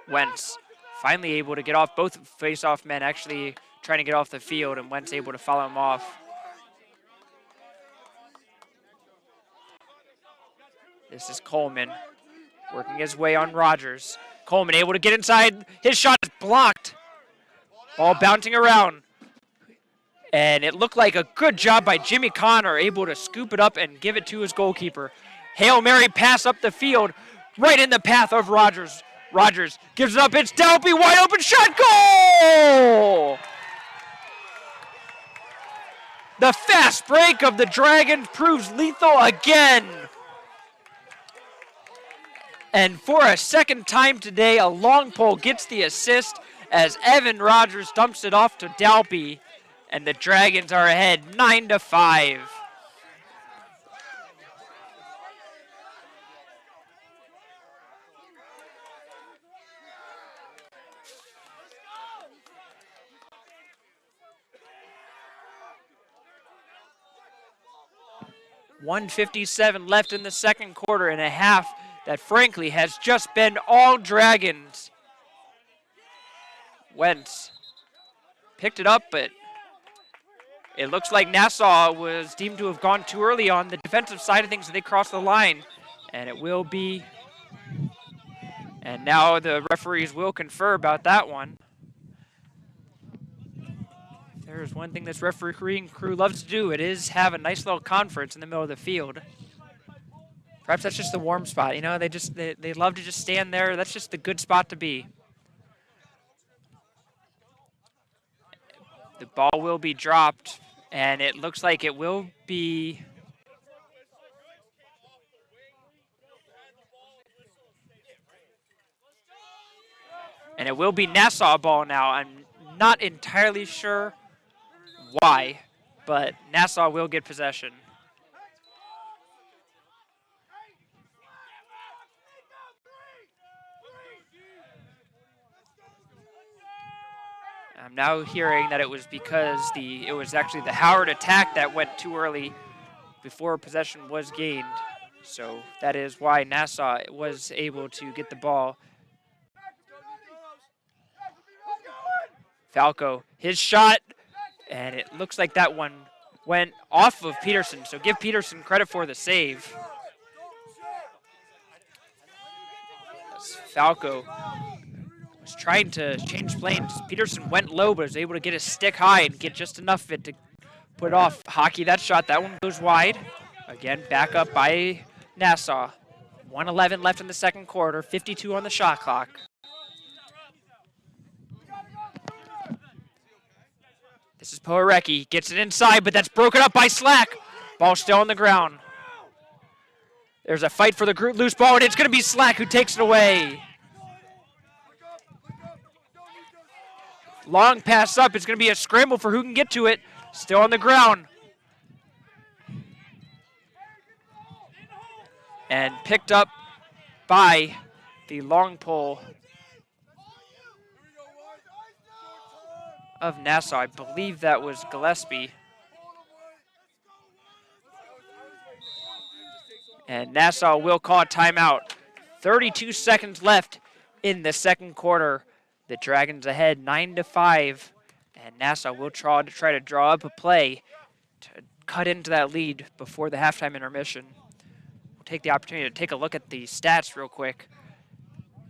Wentz finally able to get off. Both face-off men actually trying to get off the field, and Wentz able to follow him off. This is Coleman working his way on Rogers. Coleman able to get inside. His shot is blocked. Ball bouncing around. And it looked like a good job by Jimmy Connor, able to scoop it up and give it to his goalkeeper. Hail Mary pass up the field, right in the path of Rogers. Rogers gives it up. It's Dalby, wide open shot, goal! The fast break of the Dragons proves lethal again. And for a second time today, a long pole gets the assist as Evan Rogers dumps it off to Dalby, and the Dragons are ahead 9-5. .157 left in the second quarter, and a half that frankly has just been all Dragons. Wentz picked it up, but it looks like Nassau was deemed to have gone too early on the defensive side of things, and they crossed the line. And it will be, and now the referees will confer about that one. There's one thing this refereeing crew loves to do. It is have a nice little conference in the middle of the field. Perhaps that's just the warm spot. You know, they love to just stand there. That's just the good spot to be. The ball will be dropped, and it looks like it will be Nassau ball now. I'm not entirely sure why, but Nassau will get possession. I'm now hearing that it was because it was actually the Howard attack that went too early before possession was gained. So that is why Nassau was able to get the ball. Falco, his shot, and it looks like that one went off of Peterson. So give Peterson credit for the save. As Falco was trying to change lanes. Peterson went low, but was able to get his stick high and get just enough of it to put off Hockey that shot. That one goes wide. Again, back up by Nassau. 1:11 left in the second quarter, 52 on the shot clock. This is Poerecki, gets it inside, but that's broken up by Slack. Ball still on the ground. There's a fight for the loose ball, and it's going to be Slack who takes it away. Long pass up. It's going to be a scramble for who can get to it. Still on the ground. And picked up by the long pole of Nassau. I believe that was Gillespie. And Nassau will call a timeout. 32 seconds left in the second quarter. The Dragons ahead 9-5. And Nassau will try to draw up a play to cut into that lead before the halftime intermission. We'll take the opportunity to take a look at the stats real quick,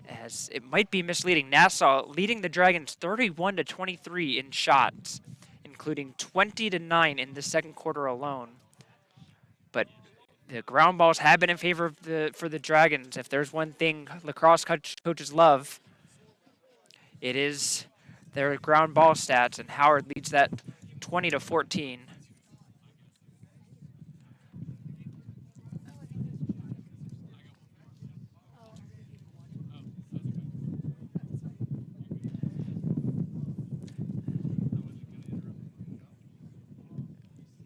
as it might be misleading. Nassau leading the Dragons 31-23 in shots, including 20-9 in the second quarter alone. But the ground balls have been in favor of for the Dragons. If there's one thing lacrosse coaches love, it is their ground ball stats, and Howard leads that 20-14.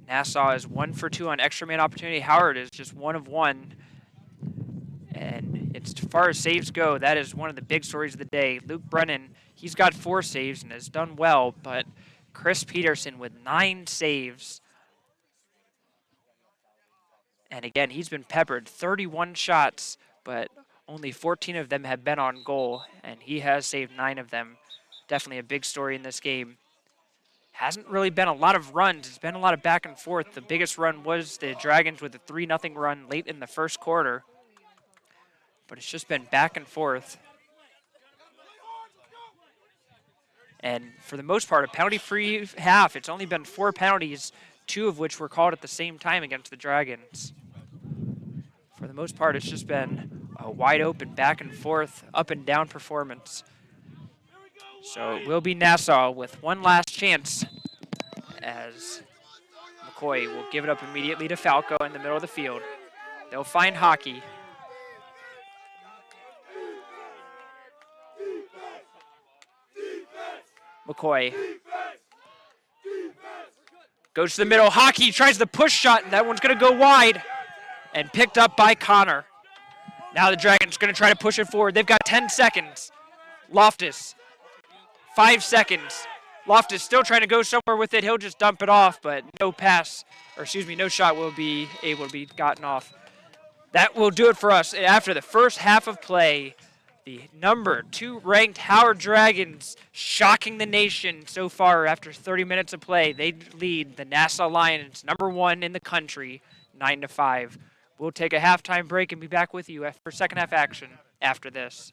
Nassau is 1 for 2 on extra man opportunity. Howard is just 1 of 1. And as far as saves go, that is one of the big stories of the day. Luke Brennan, he's got 4 saves and has done well, but Chris Peterson with 9 saves. And again, he's been peppered 31 shots, but only 14 of them have been on goal, and he has saved 9 of them. Definitely a big story in this game. Hasn't really been a lot of runs. It's been a lot of back and forth. The biggest run was the Dragons with a 3-0 run late in the first quarter. But it's just been back and forth. And for the most part, a penalty-free half. It's only been 4 penalties, 2 of which were called at the same time against the Dragons. For the most part, it's just been a wide open back and forth, up and down performance. So it will be Nassau with one last chance as McCoy will give it up immediately to Falco in the middle of the field. They'll find Hockey. McCoy goes to the middle. Hockey tries the push shot, and that one's going to go wide and picked up by Connor. Now the Dragons going to try to push it forward. They've got 10 seconds. Loftus, 5 seconds. Loftus still trying to go somewhere with it. He'll just dump it off, but no shot will be able to be gotten off. That will do it for us. After the first half of play, the number 2 ranked Howard Dragons shocking the nation so far after 30 minutes of play. They lead the Nassau Lions, number 1 in the country, 9-5. We'll take a halftime break and be back with you for second half action after this.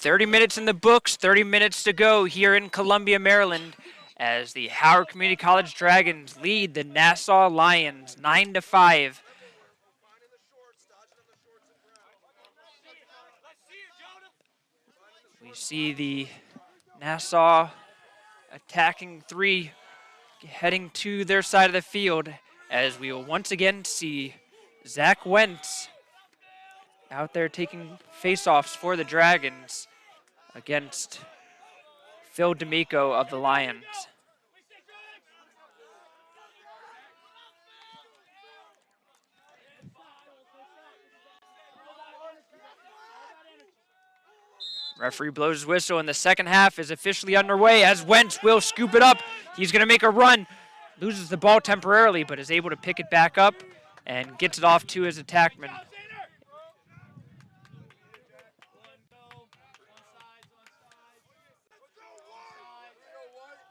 30 minutes in the books, 30 minutes to go here in Columbia, Maryland, as the Howard Community College Dragons lead the Nassau Lions 9-5. We see the Nassau attacking three heading to their side of the field, as we will once again see Zach Wentz out there taking face-offs for the Dragons against Phil D'Amico of the Lions. Referee blows his whistle, and the second half is officially underway as Wentz will scoop it up. He's going to make a run, loses the ball temporarily, but is able to pick it back up and gets it off to his attackman.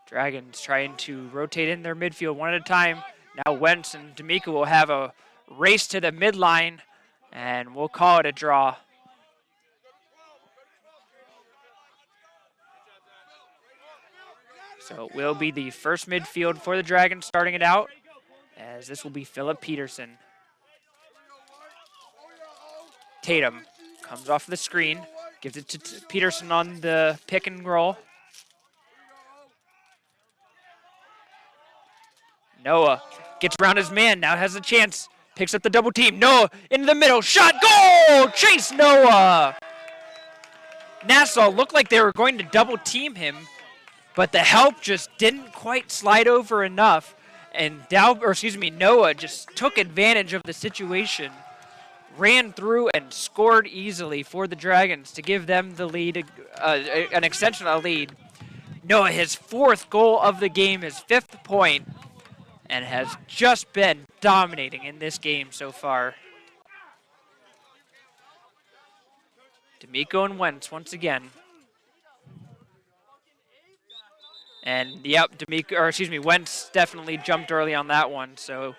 Dragons trying to rotate in their midfield one at a time. Now Wentz and D'Amico will have a race to the midline, and we'll call it a draw. So it will be the first midfield for the Dragons starting it out, as this will be Philip Peterson. Tatum comes off the screen, gives it to Peterson on the pick and roll. Noah gets around his man, now has a chance, picks up the double team. Noah into the middle, shot, goal! Chase Noah! Nassau looked like they were going to double team him, but the help just didn't quite slide over enough, and Noah just took advantage of the situation, ran through and scored easily for the Dragons to give them the lead, an extension of the lead. Noah, his fourth goal of the game, his 5th point, and has just been dominating in this game so far. D'Amico and Wentz once again. And yep, Wentz definitely jumped early on that one, so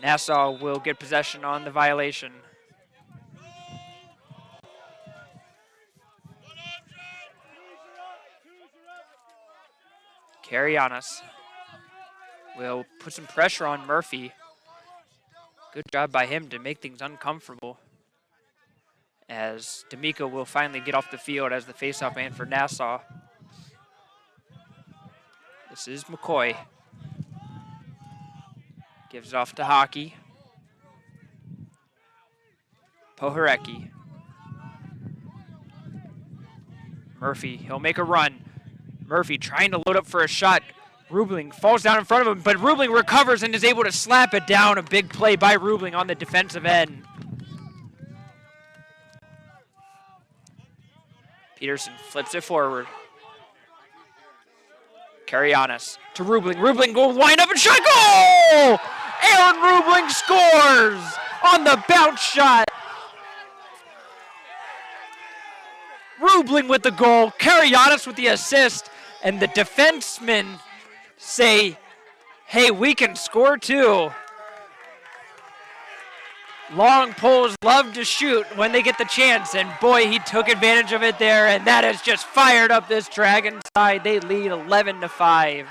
Nassau will get possession on the violation. Carrianos will put some pressure on Murphy. Good job by him to make things uncomfortable, as D'Amico will finally get off the field as the faceoff man for Nassau. This is McCoy. Gives it off to Hockey. Pohorecki. Murphy, he'll make a run. Murphy trying to load up for a shot. Rubling falls down in front of him, but Rubling recovers and is able to slap it down. A big play by Rubling on the defensive end. Peterson flips it forward. Carrianos to Rubling. Rubling will wind up and shot. Goal! Aaron Rubling scores on the bounce shot. Rubling with the goal. Carrianos with the assist. And the defensemen say, hey, we can score too. Long poles love to shoot when they get the chance, and boy, he took advantage of it there, and that has just fired up this Dragon side. They lead 11-5.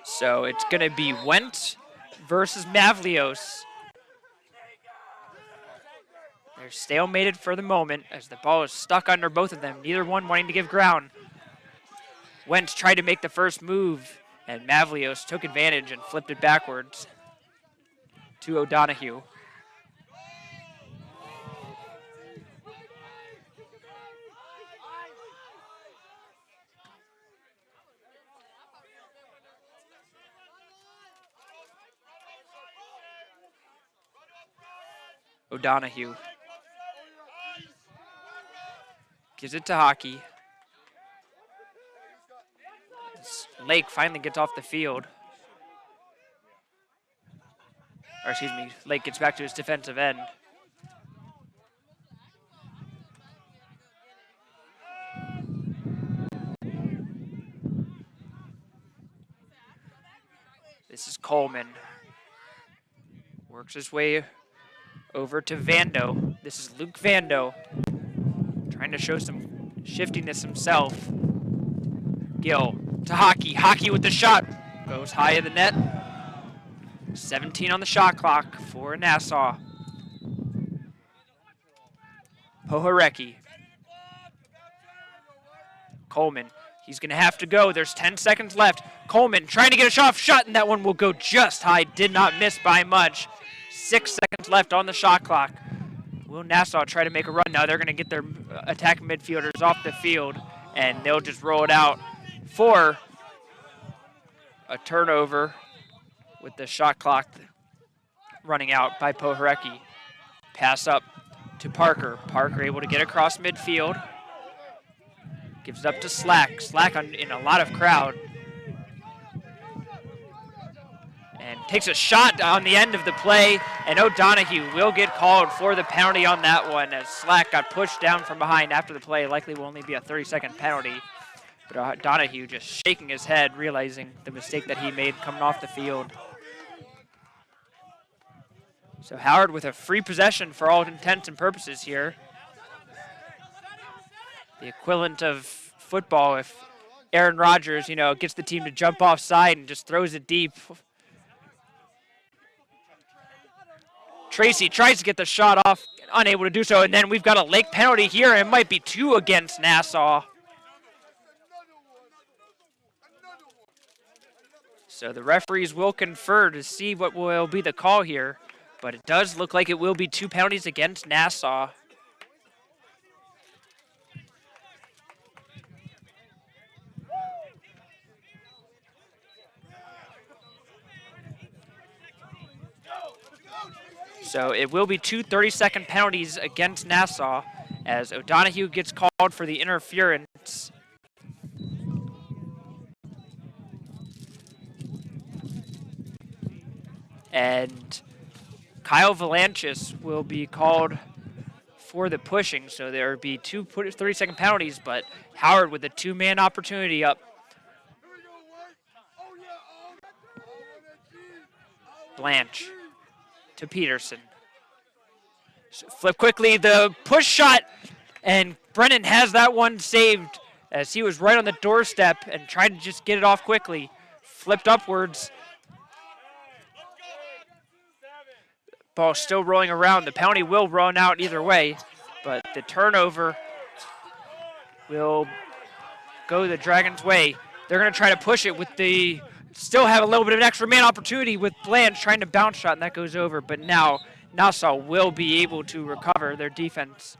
So it's going to be Wentz versus Mavlios. They're stalemated for the moment as the ball is stuck under both of them, neither one wanting to give ground. Wentz tried to make the first move, and Mavlios took advantage and flipped it backwards to O'Donohue. O'Donohue gives it to Hockey. Lake finally gets off the field. Lake gets back to his defensive end. This is Coleman. Works his way over to Vando. This is Luke Vando. Trying to show some shiftiness himself. Gill to Hockey. Hockey with the shot. Goes high of the net. 17 on the shot clock for Nassau. Pohorecki. Coleman. He's going to have to go. There's 10 seconds left. Coleman trying to get a shot, and that one will go just high. Did not miss by much. 6 seconds left on the shot clock. Will Nassau try to make a run now? They're going to get their attacking midfielders off the field, and they'll just roll it out for a turnover with the shot clock running out by Pohorecki. Pass up to Parker. Parker able to get across midfield. Gives it up to Slack. Slack in a lot of crowd. And takes a shot on the end of the play, and O'Donohue will get called for the penalty on that one as Slack got pushed down from behind after the play. Likely will only be a 30-second penalty. But O'Donohue just shaking his head, realizing the mistake that he made coming off the field. So Howard with a free possession for all intents and purposes here. The equivalent of football if Aaron Rodgers, gets the team to jump offside and just throws it deep. Tracy tries to get the shot off, unable to do so, and then we've got a late penalty here. It might be 2 against Nassau. So the referees will confer to see what will be the call here, but it does look like it will be 2 penalties against Nassau. So it will be 2 30-second penalties against Nassau as O'Donohue gets called for the interference. And Kyle Valanchis will be called for the pushing. So there will be 2 30-second penalties, but Howard with a 2-man opportunity up. Blanche to Peterson. Flip quickly, the push shot, and Brennan has that one saved as he was right on the doorstep and tried to just get it off quickly. Flipped upwards. Ball still rolling around. The penalty will run out either way, but the turnover will go the Dragons' way. They're going to try to push it with still have a little bit of an extra man opportunity with Blanche trying to bounce shot, and that goes over. But now Nassau will be able to recover their defense.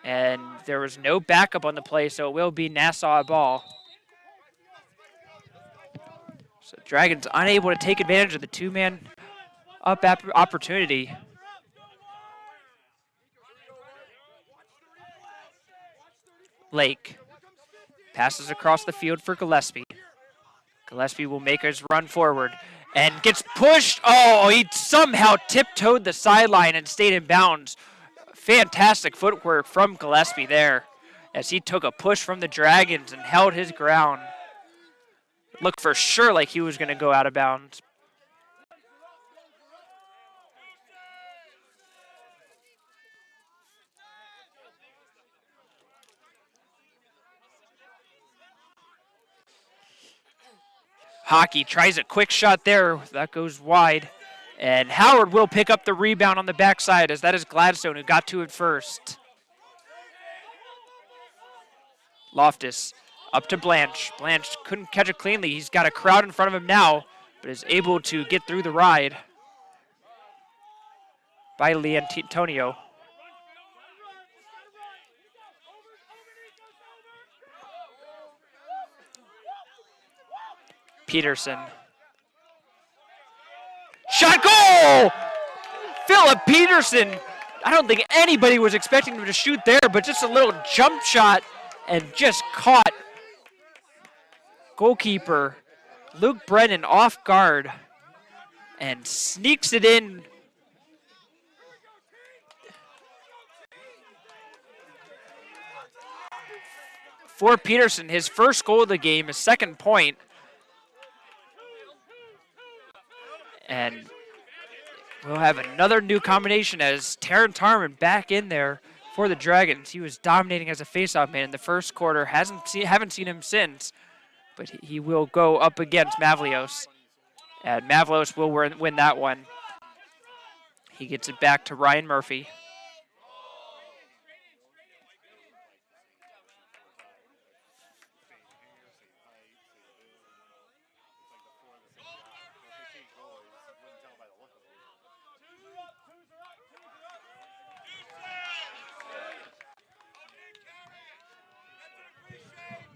And there was no backup on the play, so it will be Nassau ball. So Dragons unable to take advantage of the 2-man up opportunity. Lake passes across the field for Gillespie. Gillespie will make his run forward and gets pushed. Oh, he somehow tiptoed the sideline and stayed in bounds. Fantastic footwork from Gillespie there as he took a push from the Dragons and held his ground. Looked for sure like he was going to go out of bounds. Hockey tries a quick shot there. That goes wide. And Howard will pick up the rebound on the backside as that is Gladstone who got to it first. Loftus up to Blanche. Blanche couldn't catch it cleanly. He's got a crowd in front of him now, but is able to get through the ride by Leantonio. Peterson. Shot goal! Philip Peterson. I don't think anybody was expecting him to shoot there, but just a little jump shot and just caught goalkeeper Luke Brennan off guard and sneaks it in. for Peterson. His first goal of the game, his second point. And we'll have another new combination as Terrence Harmon back in there for the Dragons. He was dominating as a faceoff man in the first quarter. Haven't seen him since, but he will go up against Mavlios. And Mavlios will win that one. He gets it back to Ryan Murphy.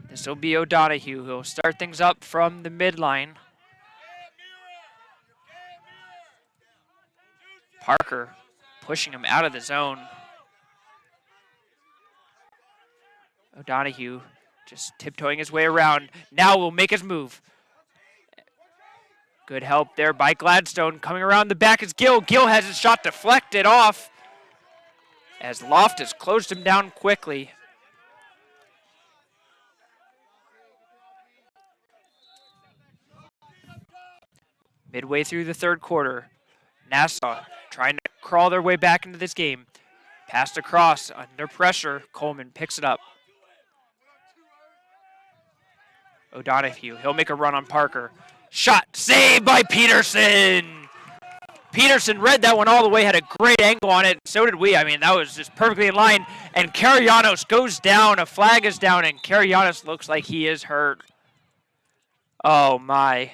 This will be O'Donohue who'll start things up from the midline. Parker pushing him out of the zone. O'Donohue just tiptoeing his way around. Now will make his move. Good help there by Gladstone. Coming around the back is Gill. Gill has his shot deflected off as Loftus closed him down quickly. Midway through the third quarter, Nassau trying to crawl their way back into this game. Passed across under pressure. Coleman picks it up. O'Donohue, he'll make a run on Parker. Shot saved by Peterson. Peterson read that one all the way, had a great angle on it. So did we. I mean, that was just perfectly in line. And Karagianos goes down. A flag is down, and Karagianos looks like he is hurt. Oh, my.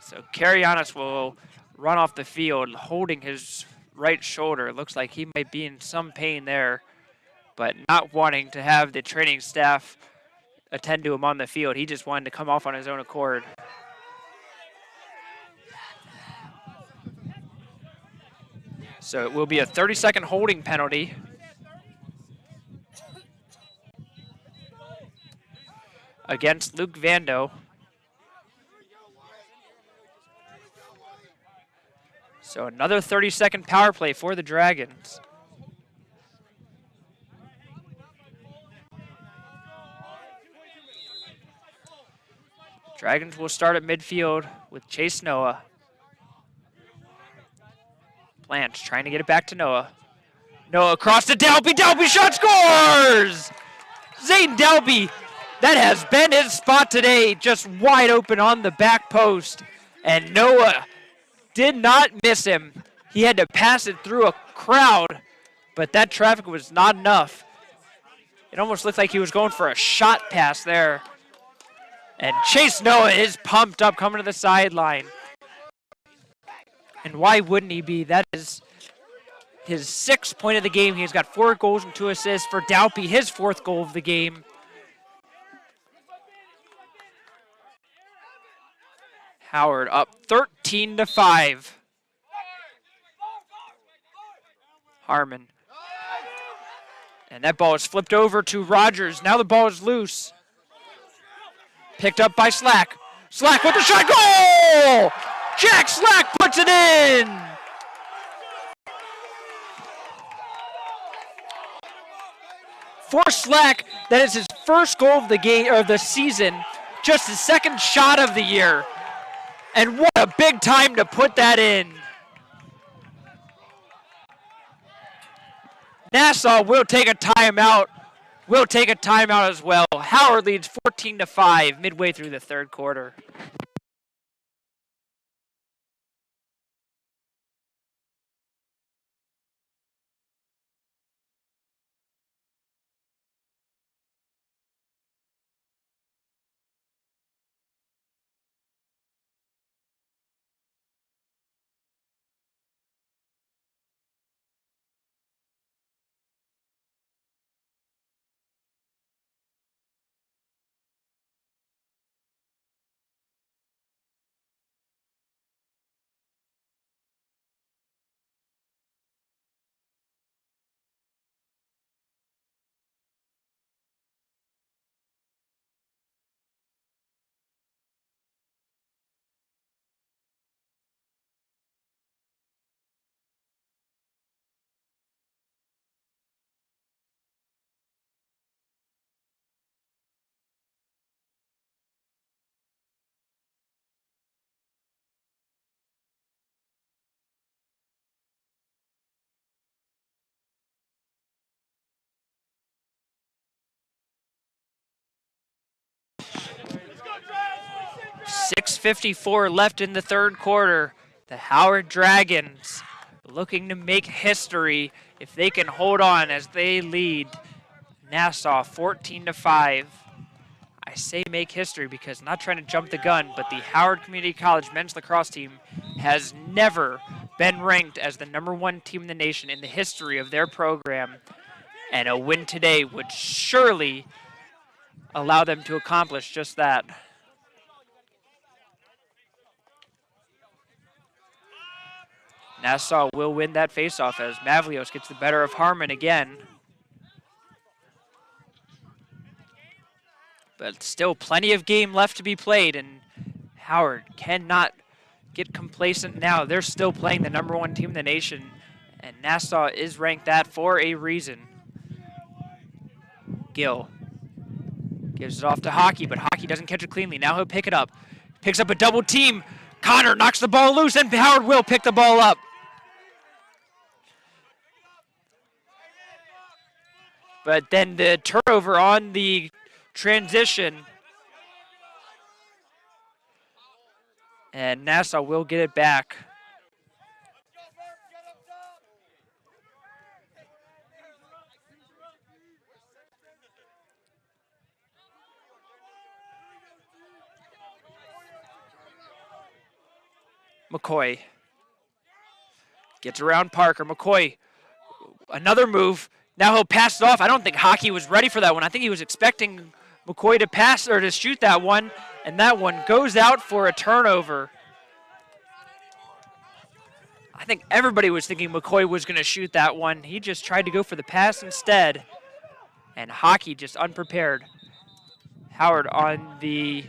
So Karagianos will run off the field holding his right shoulder. It looks like he might be in some pain there, but not wanting to have the training staff attend to him on the field. He just wanted to come off on his own accord. So it will be a 30-second holding penalty. Against Luke Vando. So another 30-second power play for the Dragons. Dragons will start at midfield with Chase Noah. Blanche trying to get it back to Noah. Noah across to Dalby. Dalby shot scores! Zayden Dalby, that has been his spot today, just wide open on the back post. And Noah did not miss him. He had to pass it through a crowd, but that traffic was not enough. It almost looked like he was going for a shot pass there. And Chase Noah is pumped up coming to the sideline. And why wouldn't he be? That is his 6th point of the game. He's got 4 goals and 2 assists for Dalby, his 4th goal of the game. Howard up 13-5. Harmon. And that ball is flipped over to Rogers. Now the ball is loose. Picked up by Slack. Slack with the shot. Goal! Jack Slack puts it in! For Slack, that is his first goal of the game or the season, just his 2nd shot of the year. And what a big time to put that in. Nassau will take a timeout. Will take a timeout as well. Howard leads 14-5 midway through the third quarter. 3:54 left in the third quarter. The Howard Dragons looking to make history if they can hold on as they lead Nassau 14-5. I say make history because I'm not trying to jump the gun, but the Howard Community College men's lacrosse team has never been ranked as the #1 team in the nation in the history of their program. And a win today would surely allow them to accomplish just that. Nassau will win that faceoff as Mavlios gets the better of Harmon again. But still plenty of game left to be played, and Howard cannot get complacent now. They're still playing the #1 team in the nation, and Nassau is ranked that for a reason. Gill gives it off to Hockey, but Hockey doesn't catch it cleanly. Now he'll pick it up. Picks up a double team. Connor knocks the ball loose, and Howard will pick the ball up. But then the turnover on the transition. And Nassau will get it back. McCoy gets around Parker. McCoy, another move. Now he'll pass it off. I don't think Hockey was ready for that one. I think he was expecting McCoy to pass or to shoot that one, and that one goes out for a turnover. I think everybody was thinking McCoy was going to shoot that one. He just tried to go for the pass instead, and Hockey just unprepared. Howard on the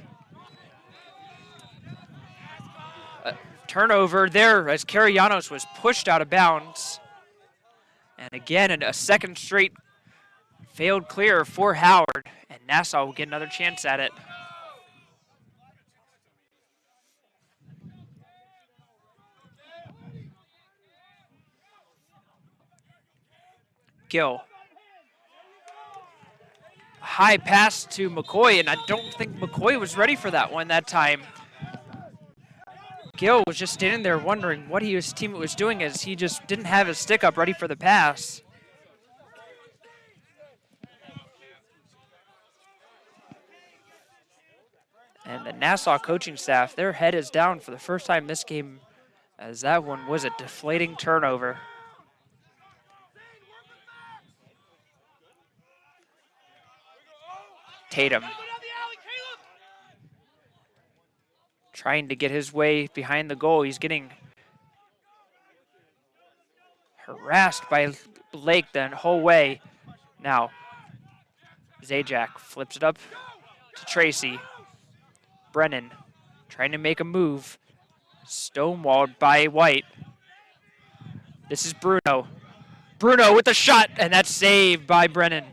turnover there as Karayanos was pushed out of bounds. And again, a second straight failed clear for Howard, and Nassau will get another chance at it. Gill. High pass to McCoy, and I don't think McCoy was ready for that one that time. Gill was just standing there wondering what his teammate was doing as he just didn't have his stick up ready for the pass. And the Nassau coaching staff, their head is down for the first time this game, as that one was a deflating turnover. Tatum trying to get his way behind the goal. He's getting harassed by Blake the whole way. Now, Zajac flips it up to Tracy. Brennan trying to make a move. Stonewalled by White. This is Bruno. Bruno with the shot, and that's saved by Brennan.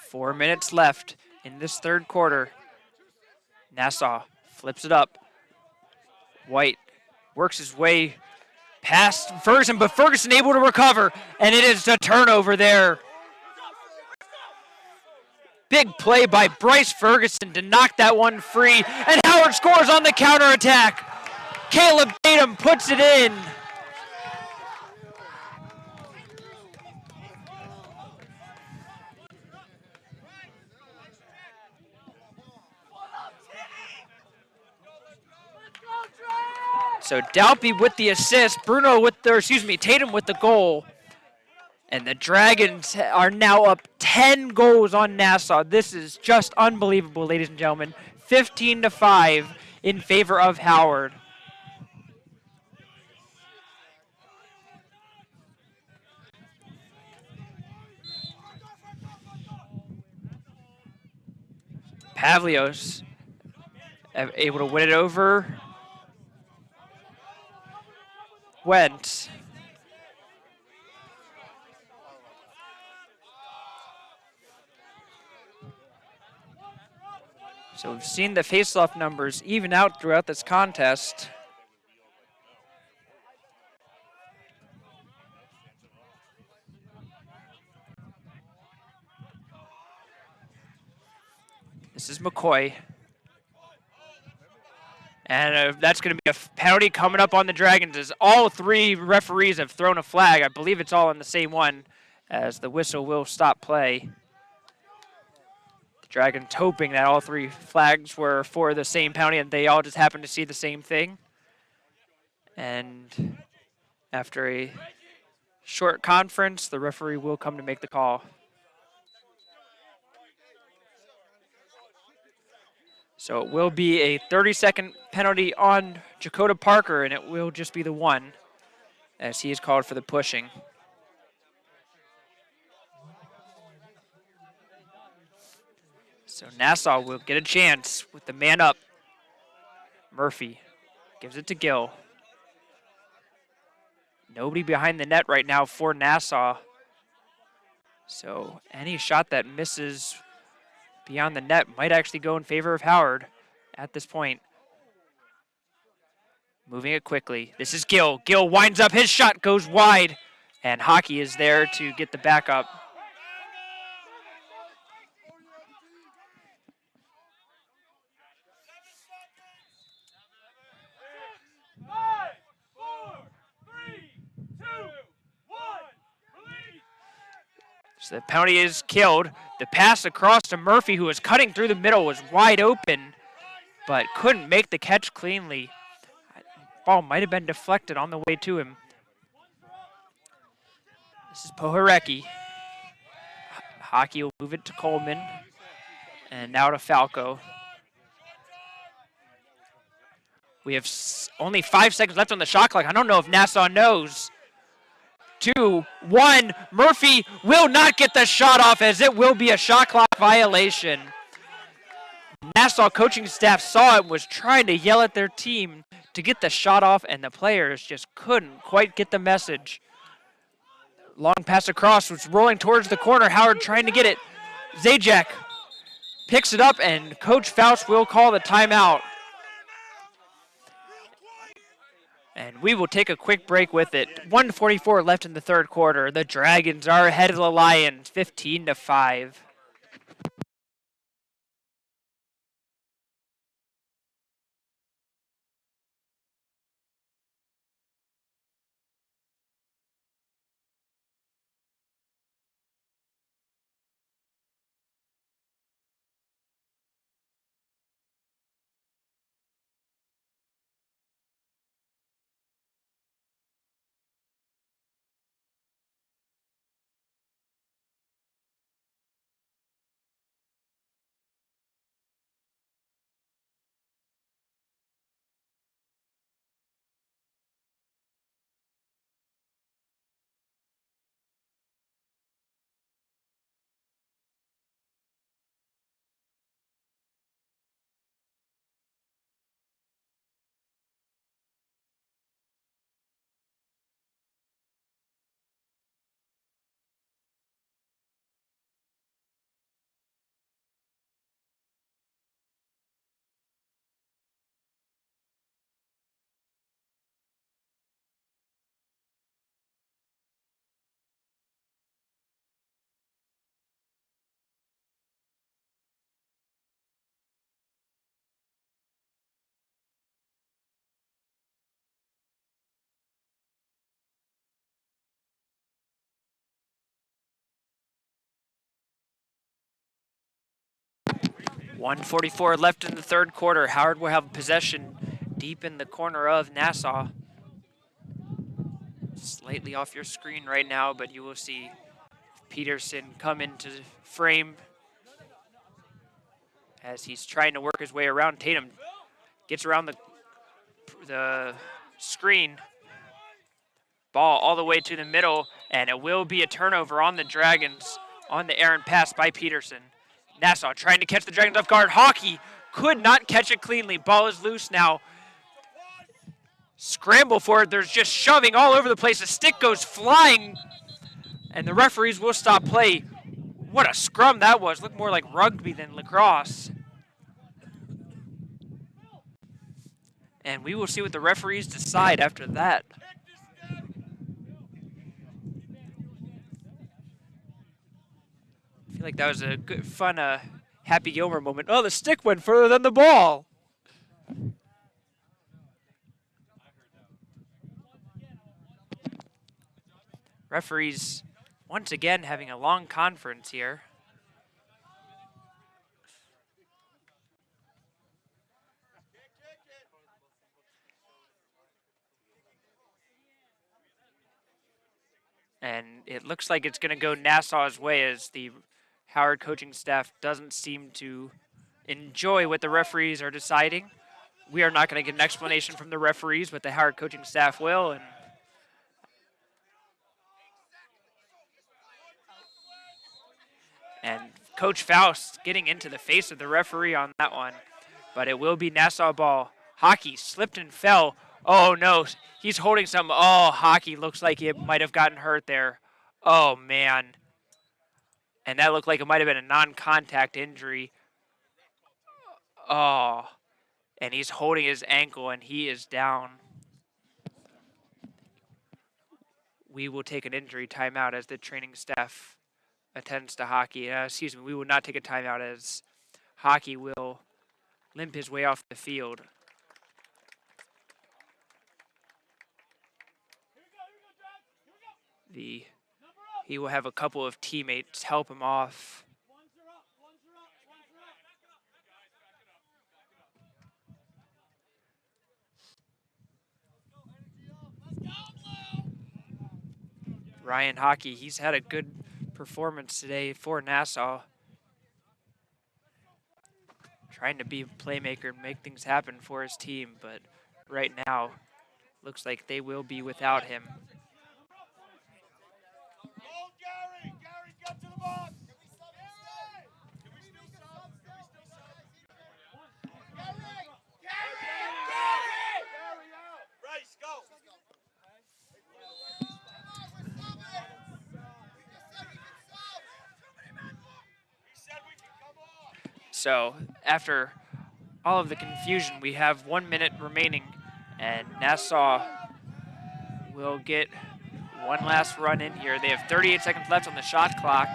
Four minutes left in this third quarter. Nassau flips it up. White works his way past Ferguson, but Ferguson able to recover, and it is a turnover there. Big play by Bryce Ferguson to knock that one free, and Howard scores on the counterattack. Caleb Tatum puts it in. So Dalpy with the assist, Tatum with the goal. And the Dragons are now up 10 goals on Nassau. This is just unbelievable, ladies and gentlemen. 15-5 in favor of Howard. Pavlios able to win it over Wentz. So we've seen the faceoff numbers even out throughout this contest. This is McCoy. And that's going to be a penalty coming up on the Dragons as all three referees have thrown a flag. I believe it's all in the same one as the whistle will stop play. The Dragons hoping that all three flags were for the same penalty and they all just happened to see the same thing. And after a short conference, the referee will come to make the call. So it will be a 30-second penalty on Jakota Parker, and it will just be the one as he is called for the pushing. So Nassau will get a chance with the man up. Murphy gives it to Gill. Nobody behind the net right now for Nassau. So any shot that misses beyond the net might actually go in favor of Howard at this point. Moving it quickly. This is Gill. Gill winds up. His shot goes wide. And Hockey is there to get the backup. So the penalty is killed. The pass across to Murphy, who was cutting through the middle, was wide open, but couldn't make the catch cleanly. Ball might have been deflected on the way to him. This is Pohorecki. Hockey will move it to Coleman. And now to Falco. We have only 5 seconds left on the shot clock. I don't know if Nassau knows. 2, 1. Murphy will not get the shot off as it will be a shot clock violation. Nassau coaching staff saw it and was trying to yell at their team to get the shot off, and the players just couldn't quite get the message. Long pass across, was rolling towards the corner. Howard trying to get it. Zajac picks it up, and Coach Faust will call the timeout. And we will take a quick break with it. 1:44 left in the third quarter. The Dragons are ahead of the Lions, 15-5. .144 left in the third quarter. Howard will have possession deep in the corner of Nassau. Slightly off your screen right now, but you will see Peterson come into frame as he's trying to work his way around. Tatum gets around the screen. Ball all the way to the middle, and it will be a turnover on the Dragons on the errant pass by Peterson. Nassau trying to catch the Dragons off guard. Hockey could not catch it cleanly. Ball is loose now. Scramble for it. There's just shoving all over the place. The stick goes flying, and the referees will stop play. What a scrum that was. Looked more like rugby than lacrosse. And we will see what the referees decide after that. I feel like that was a good, fun Happy Gilmore moment. Oh, the stick went further than the ball. Referees once again having a long conference here. And it looks like it's going to go Nassau's way as the Howard coaching staff doesn't seem to enjoy what the referees are deciding. We are not going to get an explanation from the referees, but the Howard coaching staff will. And Coach Faust getting into the face of the referee on that one. But it will be Nassau ball. Hockey slipped and fell. Oh, no. He's holding some. Oh, Hockey looks like it might have gotten hurt there. Oh, man. And that looked like it might have been a non-contact injury. Oh, and he's holding his ankle, and he is down. We will take an injury timeout as the training staff attends to Hockey. Excuse me, we will not take a timeout as Hockey will limp his way off the field. He will have a couple of teammates help him off. Ryan Hockey, he's had a good performance today for Nassau. Trying to be a playmaker and make things happen for his team, but right now, looks like they will be without him. So after all of the confusion, we have 1 minute remaining, and Nassau will get one last run in here. They have 38 seconds left on the shot clock.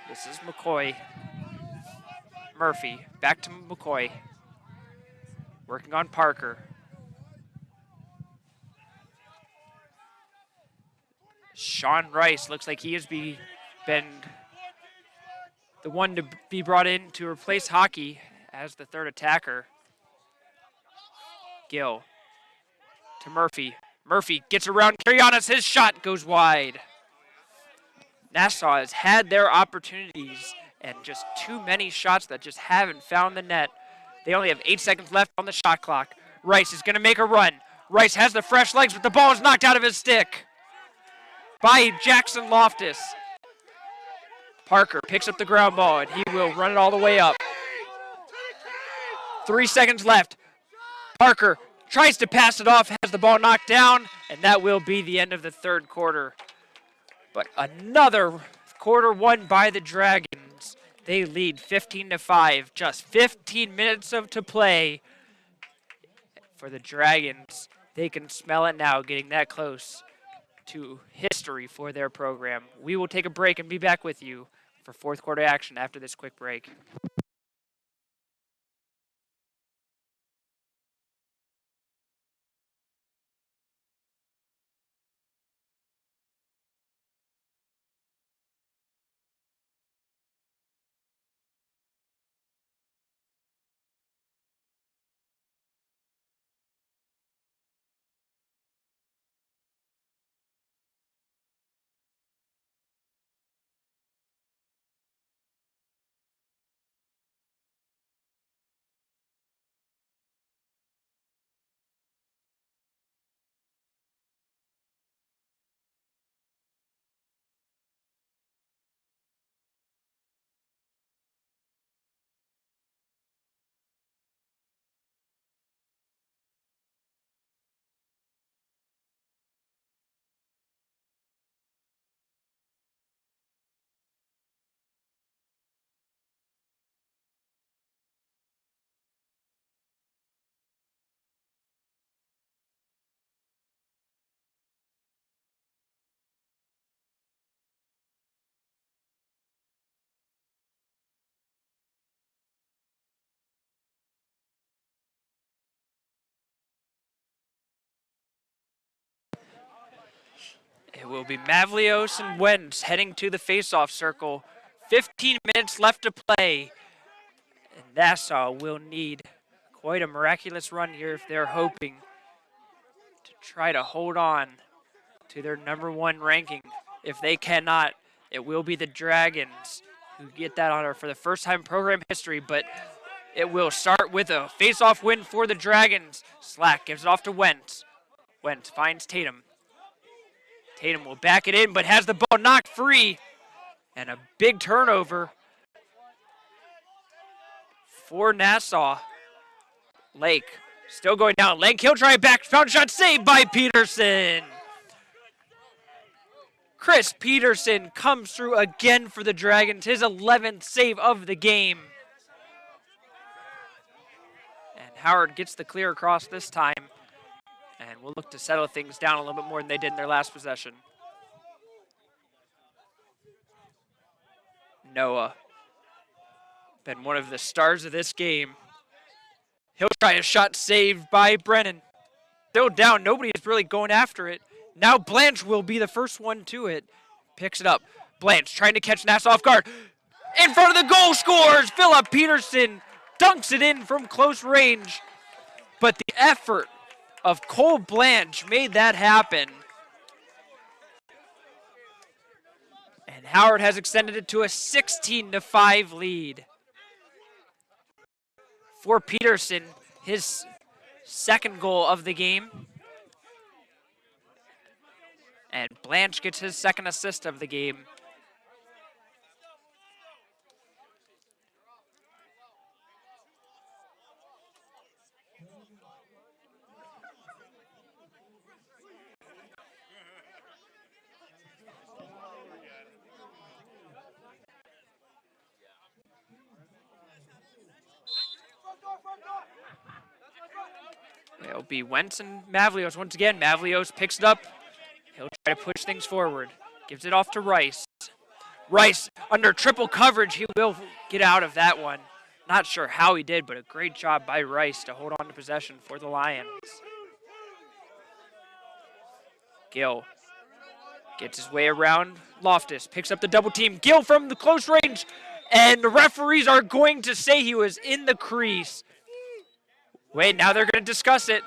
This is McCoy. Murphy, back to McCoy. Working on Parker. Sean Rice looks like he has been the one to be brought in to replace Hockey as the third attacker. Gill to Murphy. Murphy gets around Kirianis. His shot goes wide. Nassau has had their opportunities and just too many shots that just haven't found the net. They only have 8 seconds left on the shot clock. Rice is going to make a run. Rice has the fresh legs, but the ball is knocked out of his stick by Jackson Loftus. Parker picks up the ground ball, and he will run it all the way up. 3 seconds left. Parker tries to pass it off, has the ball knocked down, and that will be the end of the third quarter. But another quarter won by the Dragons. They lead 15-5. Just 15 minutes to play for the Dragons. They can smell it now, getting that close to history for their program. We will take a break and be back with you for fourth quarter action after this quick break. will be Mavlios and Wentz heading to the face-off circle. 15 minutes left to play. And Nassau will need quite a miraculous run here if they're hoping to try to hold on to their #1 ranking. If they cannot, it will be the Dragons who get that honor for the first time in program history, but it will start with a face-off win for the Dragons. Slack gives it off to Wentz. Wentz finds Tatum. Tatum will back it in, but has the ball knocked free. And a big turnover for Nassau. Lake still going down. Lake, he'll try it back. Found shot saved by Peterson. Chris Peterson comes through again for the Dragons. His 11th save of the game. And Howard gets the clear across this time. And we'll look to settle things down a little bit more than they did in their last possession. Noah, been one of the stars of this game. He'll try a shot saved by Brennan. Still down, nobody is really going after it. Now Blanche will be the first one to it. Picks it up. Blanche trying to catch Nassau off guard. In front of the goal, scores! Philip Peterson dunks it in from close range. But the effort of Cole Blanche made that happen. And Howard has extended it to a 16-5 lead. For Peterson, his second goal of the game. And Blanche gets his second assist of the game. It'll be Wentz and Mavlios once again. Mavlios picks it up. He'll try to push things forward. Gives it off to Rice. Rice, under triple coverage, he will get out of that one. Not sure how he did, but a great job by Rice to hold on to possession for the Lions. Gill gets his way around Loftus. Picks up the double team. Gill from the close range. And the referees are going to say he was in the crease. Wait, now they're going to discuss it.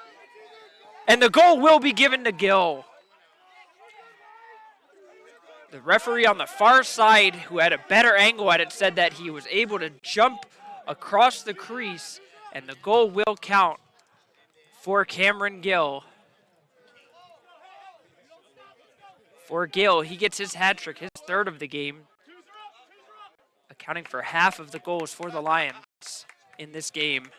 And the goal will be given to Gill. The referee on the far side, who had a better angle at it, said that he was able to jump across the crease, and the goal will count for Cameron Gill. For Gill, he gets his hat trick, his third of the game, accounting for half of the goals for the Lions in this game.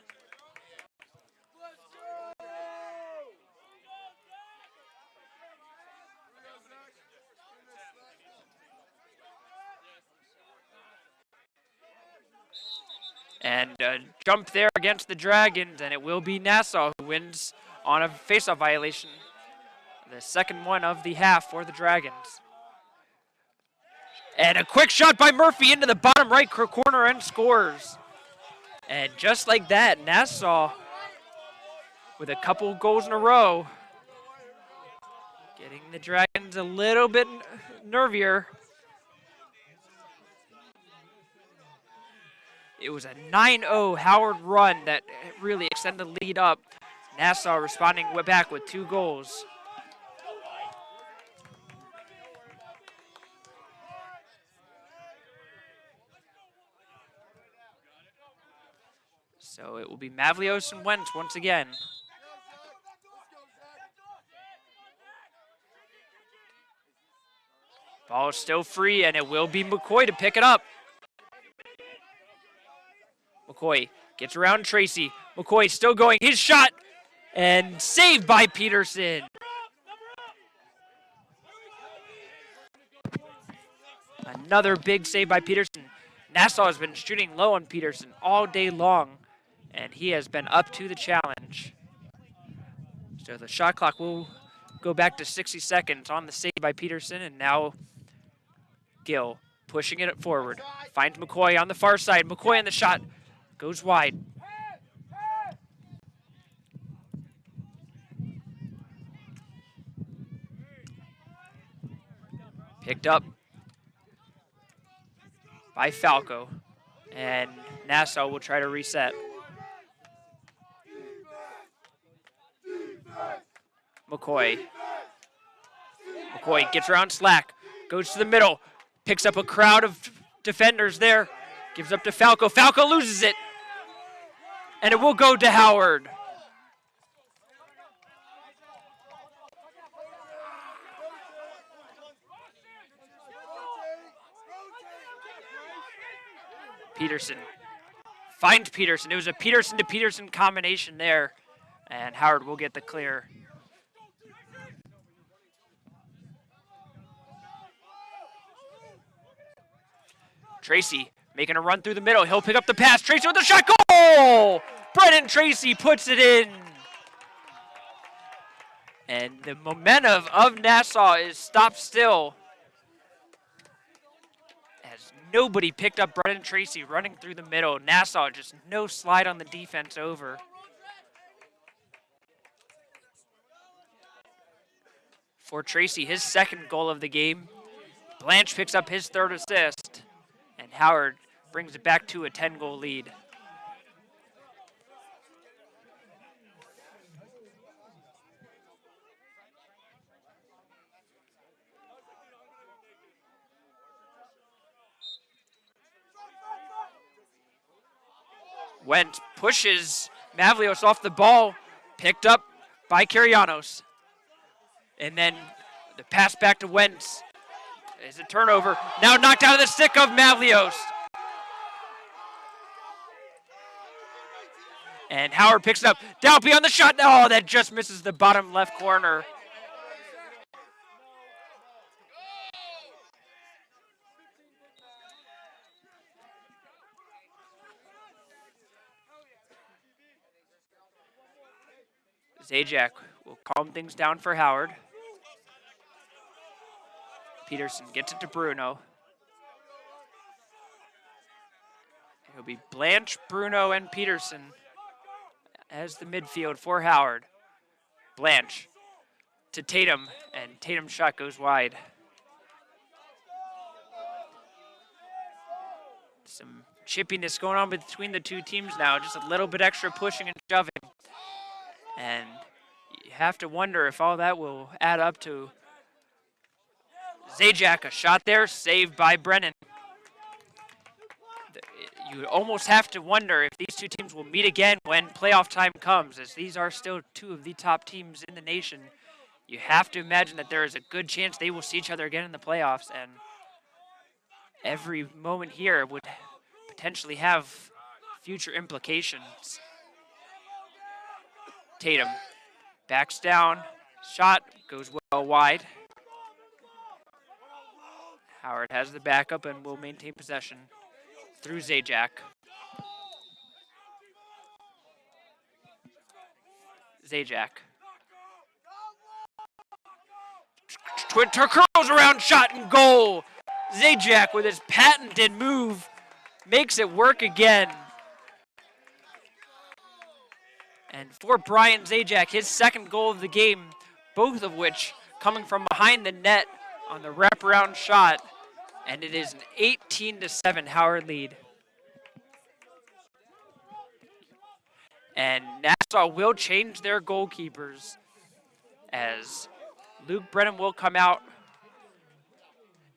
And a jump there against the Dragons, and it will be Nassau who wins on a faceoff violation. The second one of the half for the Dragons. And a quick shot by Murphy into the bottom right corner and scores. And just like that, Nassau, with a couple goals in a row, getting the Dragons a little bit nervier. It was a 9-0 Howard run that really extended the lead up. Nassau responding back with 2 goals. So it will be Mavlios and Wentz once again. Ball is still free, and it will be McCoy to pick it up. McCoy gets around Tracy. McCoy still going. His shot, and saved by Peterson. Another big save by Peterson. Nassau has been shooting low on Peterson all day long, and he has been up to the challenge. So the shot clock will go back to 60 seconds on the save by Peterson, and now Gill pushing it forward. Finds McCoy on the far side. McCoy on the shot. Goes wide. Picked up by Falco. And Nassau will try to reset. McCoy. McCoy gets around Slack. Goes to the middle. Picks up a crowd of defenders there. Gives up to Falco. Falco loses it. And it will go to Howard. Peterson finds Peterson. It was a Peterson to Peterson combination there. And Howard will get the clear. Tracy making a run through the middle. He'll pick up the pass. Tracy with the shot. Goal! Brennan Tracy puts it in. And the momentum of Nassau is stopped still, as nobody picked up Brennan Tracy running through the middle. Nassau just no slide on the defense over. For Tracy, his second goal of the game. Blanche picks up his third assist, and Howard brings it back to a 10-goal lead. Wentz pushes Mavlios off the ball, picked up by Kirianos. And then the pass back to Wentz is a turnover. Now knocked out of the stick of Mavlios. And Howard picks it up. Down beyond the shot. Oh, that just misses the bottom left corner. Zajac will calm things down for Howard. Peterson gets it to Bruno. It'll be Blanche, Bruno, and Peterson as the midfield for Howard. Blanche to Tatum, and Tatum's shot goes wide. Some chippiness going on between the two teams now, just a little bit extra pushing and shoving. And you have to wonder if all that will add up to Zajac, a shot there, saved by Brennan. You almost have to wonder if these two teams will meet again when playoff time comes, as these are still two of the top teams in the nation. You have to imagine that there is a good chance they will see each other again in the playoffs, and every moment here would potentially have future implications. Tatum backs down, shot goes well wide. Howard has the backup and will maintain possession through Zajac. Zajac. Twitter curls around, shot and goal. Zajac with his patented move makes it work again. And for Brian Zajac, his second goal of the game, both of which coming from behind the net on the wraparound shot. And it is an 18-7 Howard lead. And Nassau will change their goalkeepers, as Luke Brennan will come out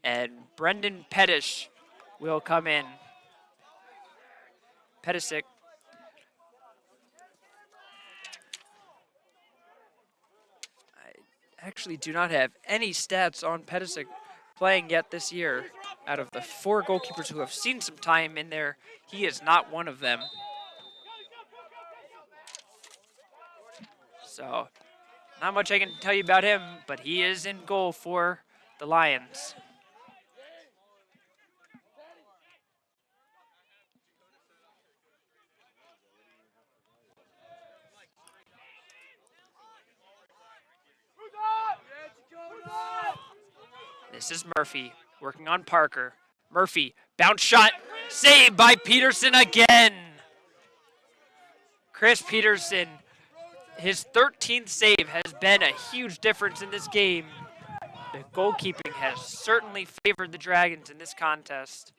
and Brendan Pettish will come in. Petisic. I actually do not have any stats on Petisic playing yet this year. Out of the 4 goalkeepers who have seen some time in there, he is not one of them. So, not much I can tell you about him, but he is in goal for the Lions. This is Murphy working on Parker. Murphy, bounce shot, saved by Peterson again. Chris Peterson, his 13th save has been a huge difference in this game. The goalkeeping has certainly favored the Dragons in this contest.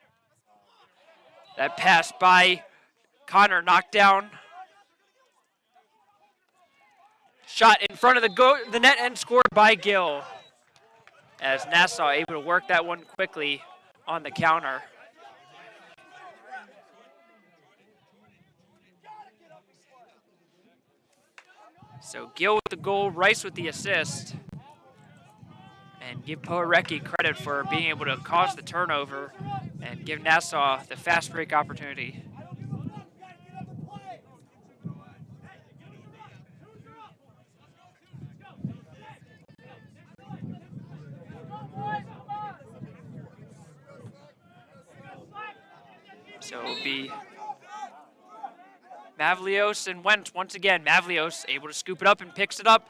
That pass by Connor knocked down. Shot in front of the net and scored by Gill. As Nassau able to work that one quickly on the counter. So Gill with the goal, Rice with the assist. And give Porecki credit for being able to cause the turnover and give Nassau the fast break opportunity. So it'll be Mavlios and Wentz once again. Mavlios able to scoop it up and picks it up.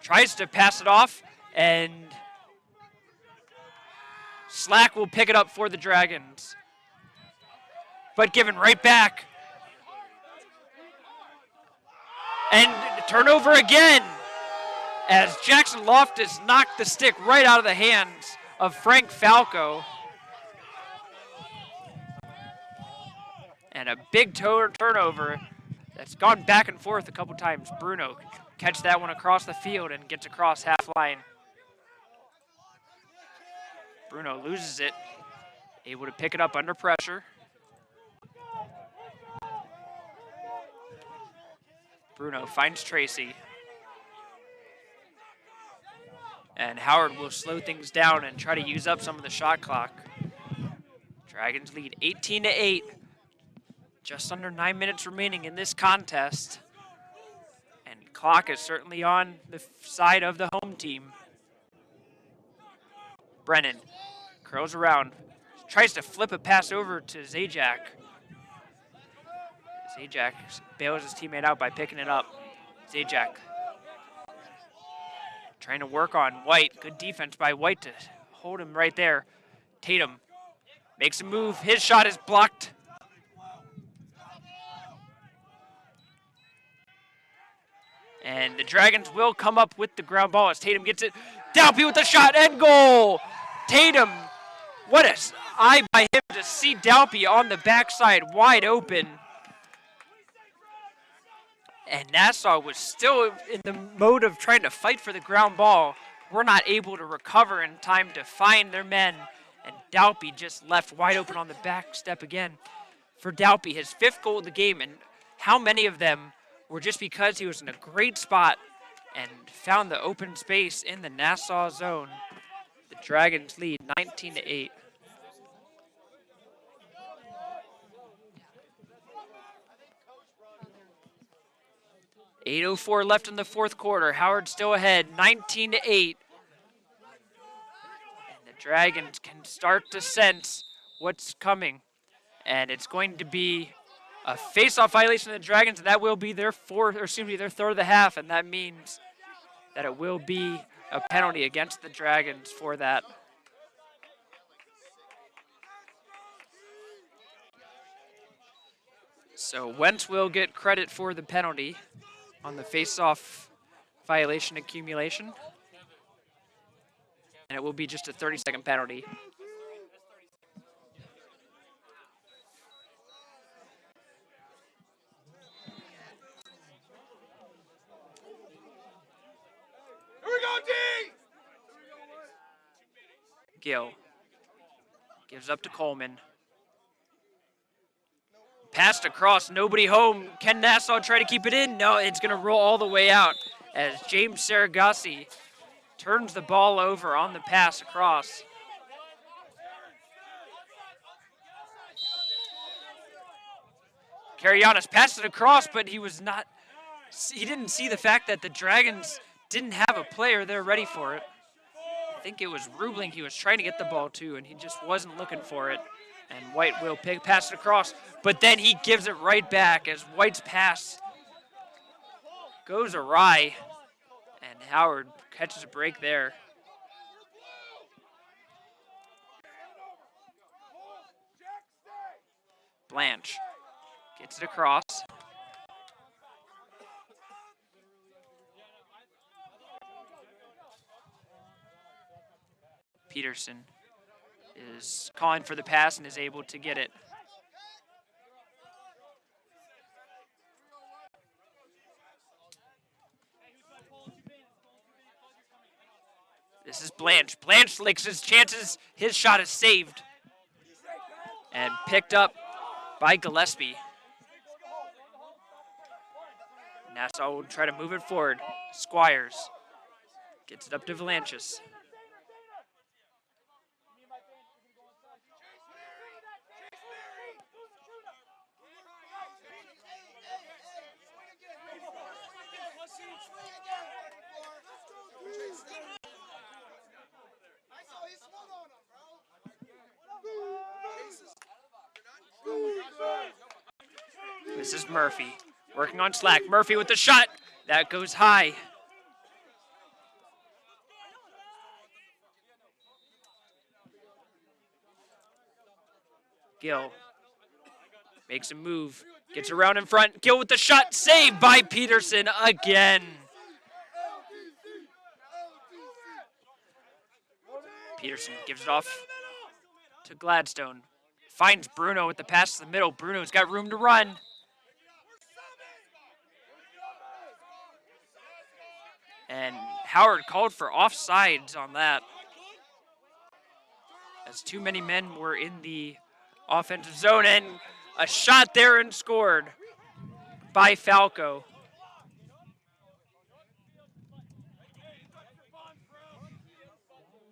Tries to pass it off, and Slack will pick it up for the Dragons. But given right back. And turnover again, as Jackson Loftus knocked the stick right out of the hands of Frank Falco. And a big turnover that's gone back and forth a couple times. Bruno catches that one across the field and gets across half line. Bruno loses it, able to pick it up under pressure. Bruno finds Tracy. And Howard will slow things down and try to use up some of the shot clock. Dragons lead 18-8. Just under 9 minutes remaining in this contest. And clock is certainly on the side of the home team. Brennan curls around, tries to flip a pass over to Zajac. Zajac bails his teammate out by picking it up. Zajac trying to work on White. Good defense by White to hold him right there. Tatum makes a move. His shot is blocked. And the Dragons will come up with the ground ball as Tatum gets it. Dalpy with the shot and goal. Tatum, what a eye by him to see Dalpy on the backside wide open. And Nassau was still in the mode of trying to fight for the ground ball. We're not able to recover in time to find their men. And Dalpy just left wide open on the back step again. For Dalpy, his 5th goal of the game, and how many of them were just because he was in a great spot and found the open space in the Nassau zone. The Dragons lead 19-8. .804 left in the 4th quarter. Howard still ahead, 19-8. And the Dragons can start to sense what's coming. And it's going to be a face-off violation of the Dragons, and that will be their 3rd of the half, and that means that it will be a penalty against the Dragons for that. So Wentz will get credit for the penalty on the face-off violation accumulation, and it will be just a 30-second penalty. Gill gives up to Coleman. Passed across, nobody home. Can Nassau try to keep it in? No, it's going to roll all the way out as James Saragassi turns the ball over on the pass across. Karianis passed it across, but he didn't see the fact that the Dragons didn't have a player there ready for it. I think it was Rubling he was trying to get the ball to, and he just wasn't looking for it. And White will pass it across, but then he gives it right back as White's pass goes awry, and Howard catches a break there. Blanche gets it across. Peterson is calling for the pass and is able to get it. This is Blanche. Blanche licks his chances. His shot is saved and picked up by Gillespie. Nassau will try to move it forward. Squires gets it up to Valanchis. This is Murphy working on slack. Murphy with the shot. That goes high. Gill makes a move. Gets around in front. Gill with the shot. Saved by Peterson again. Peterson gives it off to Gladstone. Finds Bruno with the pass to the middle. Bruno's got room to run. And Howard called for offsides on that, as too many men were in the offensive zone. And a shot there and scored by Falco.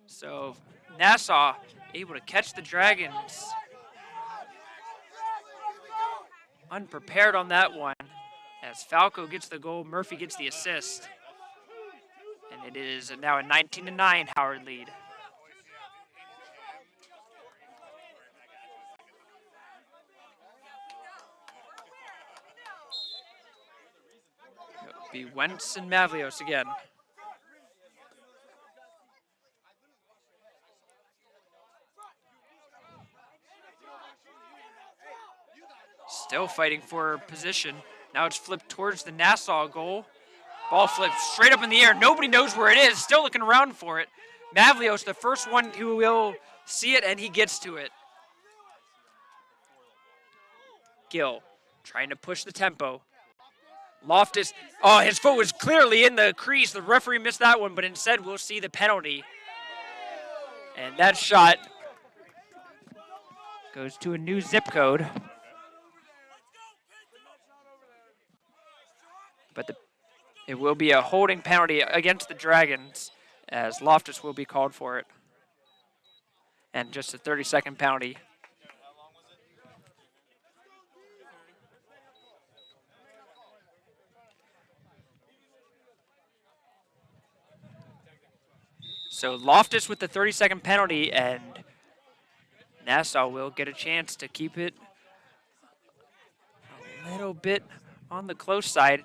So Nassau able to catch the Dragons unprepared on that one, as Falco gets the goal, Murphy gets the assist. And it is now a 19-9 Howard lead. It'll be Wentz and Mavlios again. Still fighting for position. Now it's flipped towards the Nassau goal. Ball flips straight up in the air. Nobody knows where it is. Still looking around for it. Mavlios, the first one who will see it, and he gets to it. Gill trying to push the tempo. Loftus, oh, his foot was clearly in the crease. The referee missed that one, but instead we'll see the penalty. And that shot goes to a new zip code. But it will be a holding penalty against the Dragons, as Loftus will be called for it. And just a 30-second penalty. So Loftus with the 30-second penalty, and Nassau will get a chance to keep it a little bit on the close side,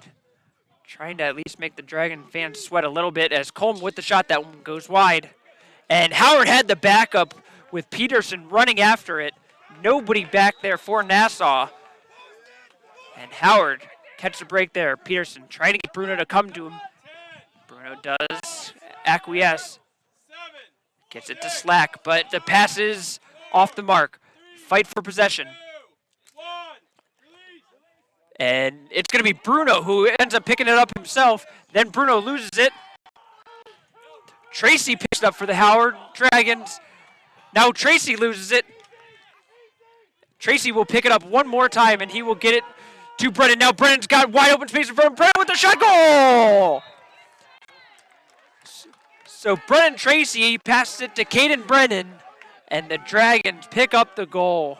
trying to at least make the Dragon fans sweat a little bit, as Coleman with the shot, that one goes wide. And Howard had the backup with Peterson running after it. Nobody back there for Nassau. And Howard catches a break there. Peterson trying to get Bruno to come to him. Bruno does acquiesce. Gets it to Slack, but the pass is off the mark. Fight for possession. And it's going to be Bruno who ends up picking it up himself. Then Bruno loses it. Tracy picks it up for the Howard Dragons. Now Tracy loses it. Tracy will pick it up one more time, and he will get it to Brennan. Now Brennan's got wide open space in front of Brennan with the shot. Goal! So Brennan Tracy passes it to Caden Brennan, and the Dragons pick up the goal.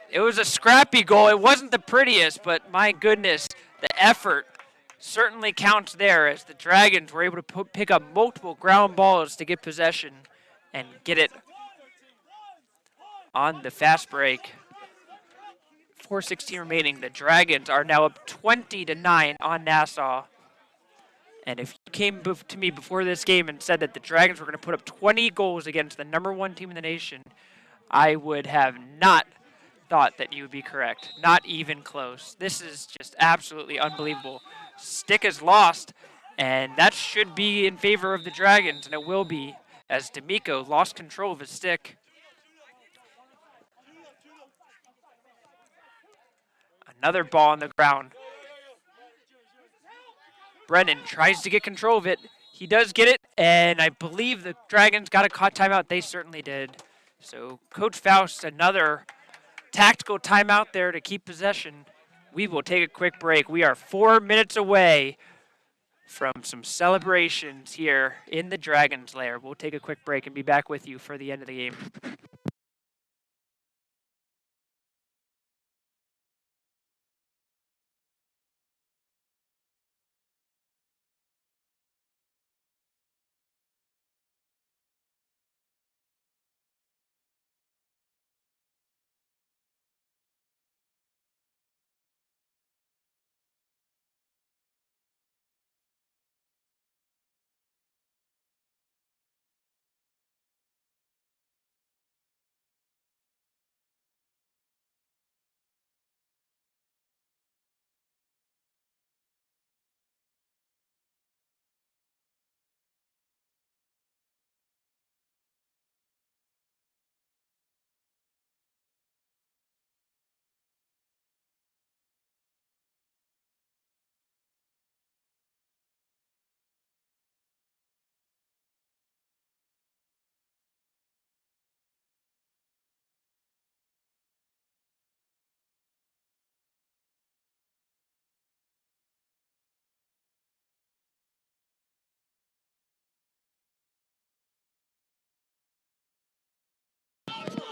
It was a scrappy goal. It wasn't the prettiest, but my goodness, the effort certainly counts there, as the Dragons were able to pick up multiple ground balls to get possession and get it on the fast break. 4:16 remaining. The Dragons are now up 20-9 on Nassau. And if you came to me before this game and said that the Dragons were going to put up 20 goals against the #1 team in the nation, I would have not thought that you would be correct. Not even close. This is just absolutely unbelievable. Stick is lost, And that should be in favor of the Dragons, and it will be, as D'Amico lost control of his stick. Another ball on the ground. Brennan tries to get control of it. He does get it, and I believe the Dragons got a timeout. They certainly did. So Coach Faust, another tactical timeout there to keep possession. We will take a quick break. We are 4 minutes away from some celebrations here in the Dragons Lair. We'll take a quick break and be back with you for the end of the game.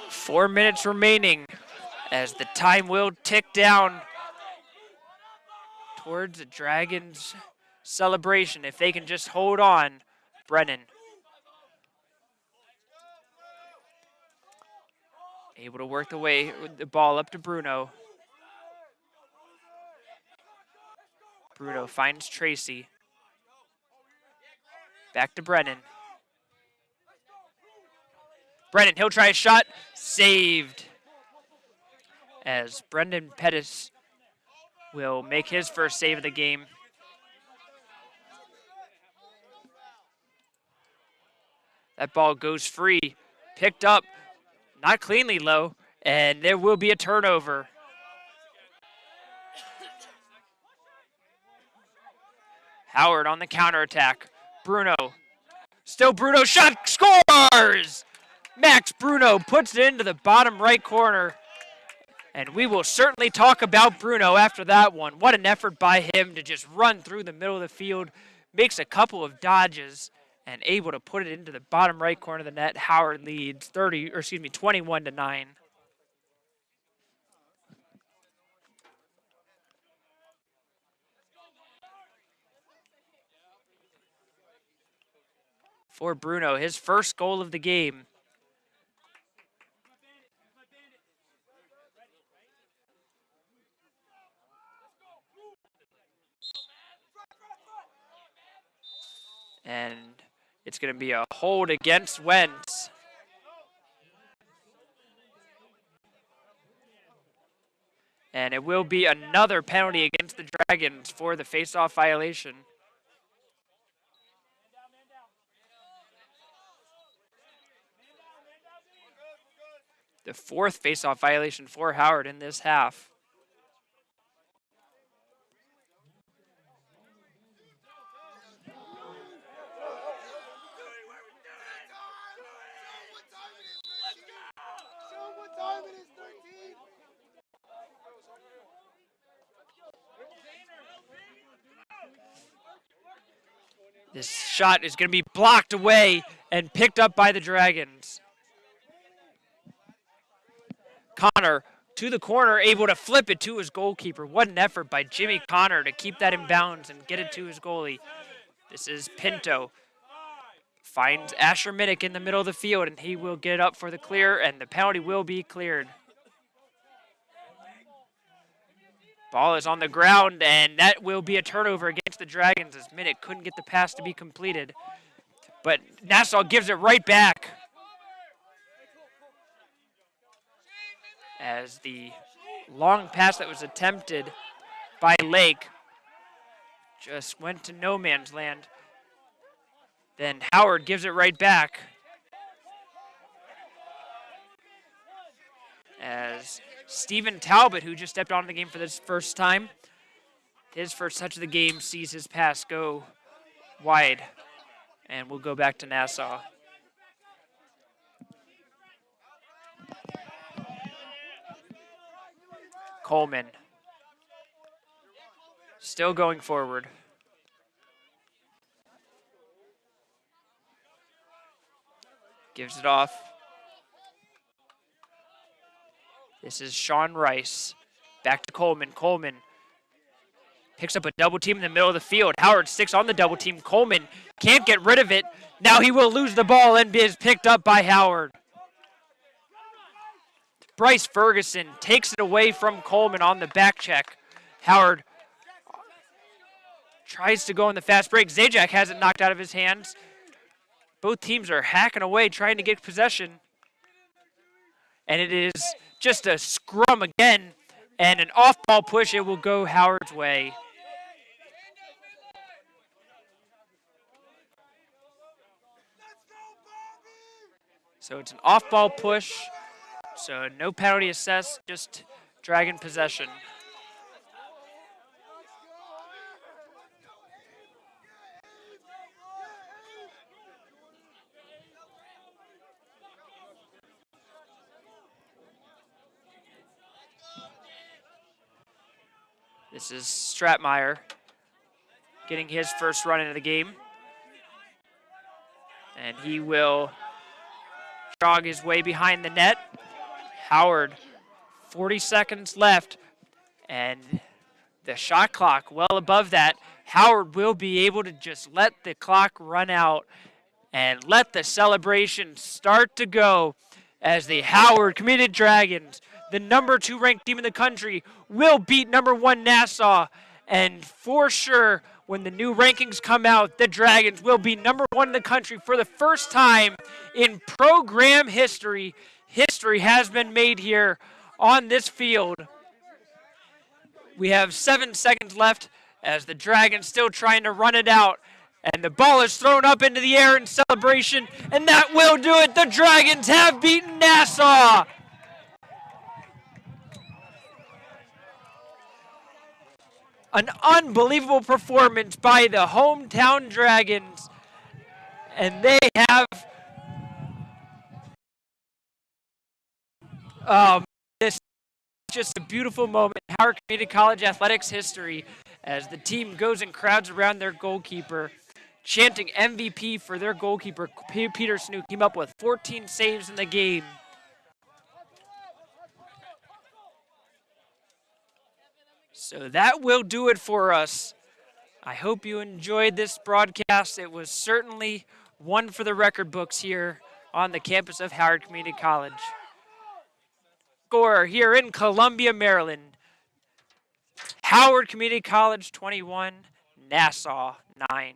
Four minutes remaining as the time will tick down towards the Dragons celebration. If they can just hold on, Brennan able to work the ball up to Bruno. Bruno finds Tracy. Back to Brennan. Brennan, he'll try a shot. Saved. As Brendan Pettis will make his first save of the game. That ball goes free. Picked up, not cleanly low, and there will be a turnover. Howard on the counterattack. Bruno. Still Bruno, shot, scores! Max Bruno puts it into the bottom right corner. And we will certainly talk about Bruno after that one. What an effort by him to just run through the middle of the field. Makes a couple of dodges and able to put it into the bottom right corner of the net. Howard leads 21-9. For Bruno, his first goal of the game. And it's going to be a hold against Wentz. And it will be another penalty against the Dragons for the face-off violation. The fourth face-off violation for Howard in this half. This shot is going to be blocked away and picked up by the Dragons. Connor to the corner, able to flip it to his goalkeeper. What an effort by Jimmy Connor to keep that in bounds and get it to his goalie. This is Pinto. Finds Asher Minnick in the middle of the field, and he will get up for the clear, and the penalty will be cleared. Ball is on the ground, and that will be a turnover against the Dragons as Minnick couldn't get the pass to be completed. But Nassau gives it right back. As the long pass that was attempted by Lake just went to no man's land. Then Howard gives it right back. As Stephen Talbot, who just stepped onto the game for this first time, his first touch of the game sees his pass go wide. And we'll go back to Nassau. Coleman. Still going forward. Gives it off. This is Sean Rice. Back to Coleman. Coleman picks up a double team in the middle of the field. Howard sticks on the double team. Coleman can't get rid of it. Now he will lose the ball and is picked up by Howard. Bryce Ferguson takes it away from Coleman on the back check. Howard tries to go on the fast break. Zajac has it knocked out of his hands. Both teams are hacking away, trying to get possession. And it is just a scrum again. And an off-ball push. It will go Howard's way. So it's an off-ball push. So no penalty assessed, just Dragon possession. This is Stratmeyer getting his first run into the game. And he will jog his way behind the net. Howard, 40 seconds left, and the shot clock well above that. Howard will be able to just let the clock run out and let the celebration start to go as the Howard Committed Dragons, the number 2 ranked team in the country, will beat number 1 Nassau. And for sure, when the new rankings come out, the Dragons will be number 1 in the country for the first time in program history. History has been made here on this field. We have 7 seconds left as the Dragons still trying to run it out. And the ball is thrown up into the air in celebration, and that will do it. The Dragons have beaten Nassau. An unbelievable performance by the hometown Dragons. And they have this is just a beautiful moment in Howard Community College athletics history as the team goes and crowds around their goalkeeper, chanting MVP for their goalkeeper, Peter Snook. Came up with 14 saves in the game. So that will do it for us. I hope you enjoyed this broadcast. It was certainly one for the record books here on the campus of Howard Community College. Score here in Columbia, Maryland. Howard Community College 21, Nassau 9.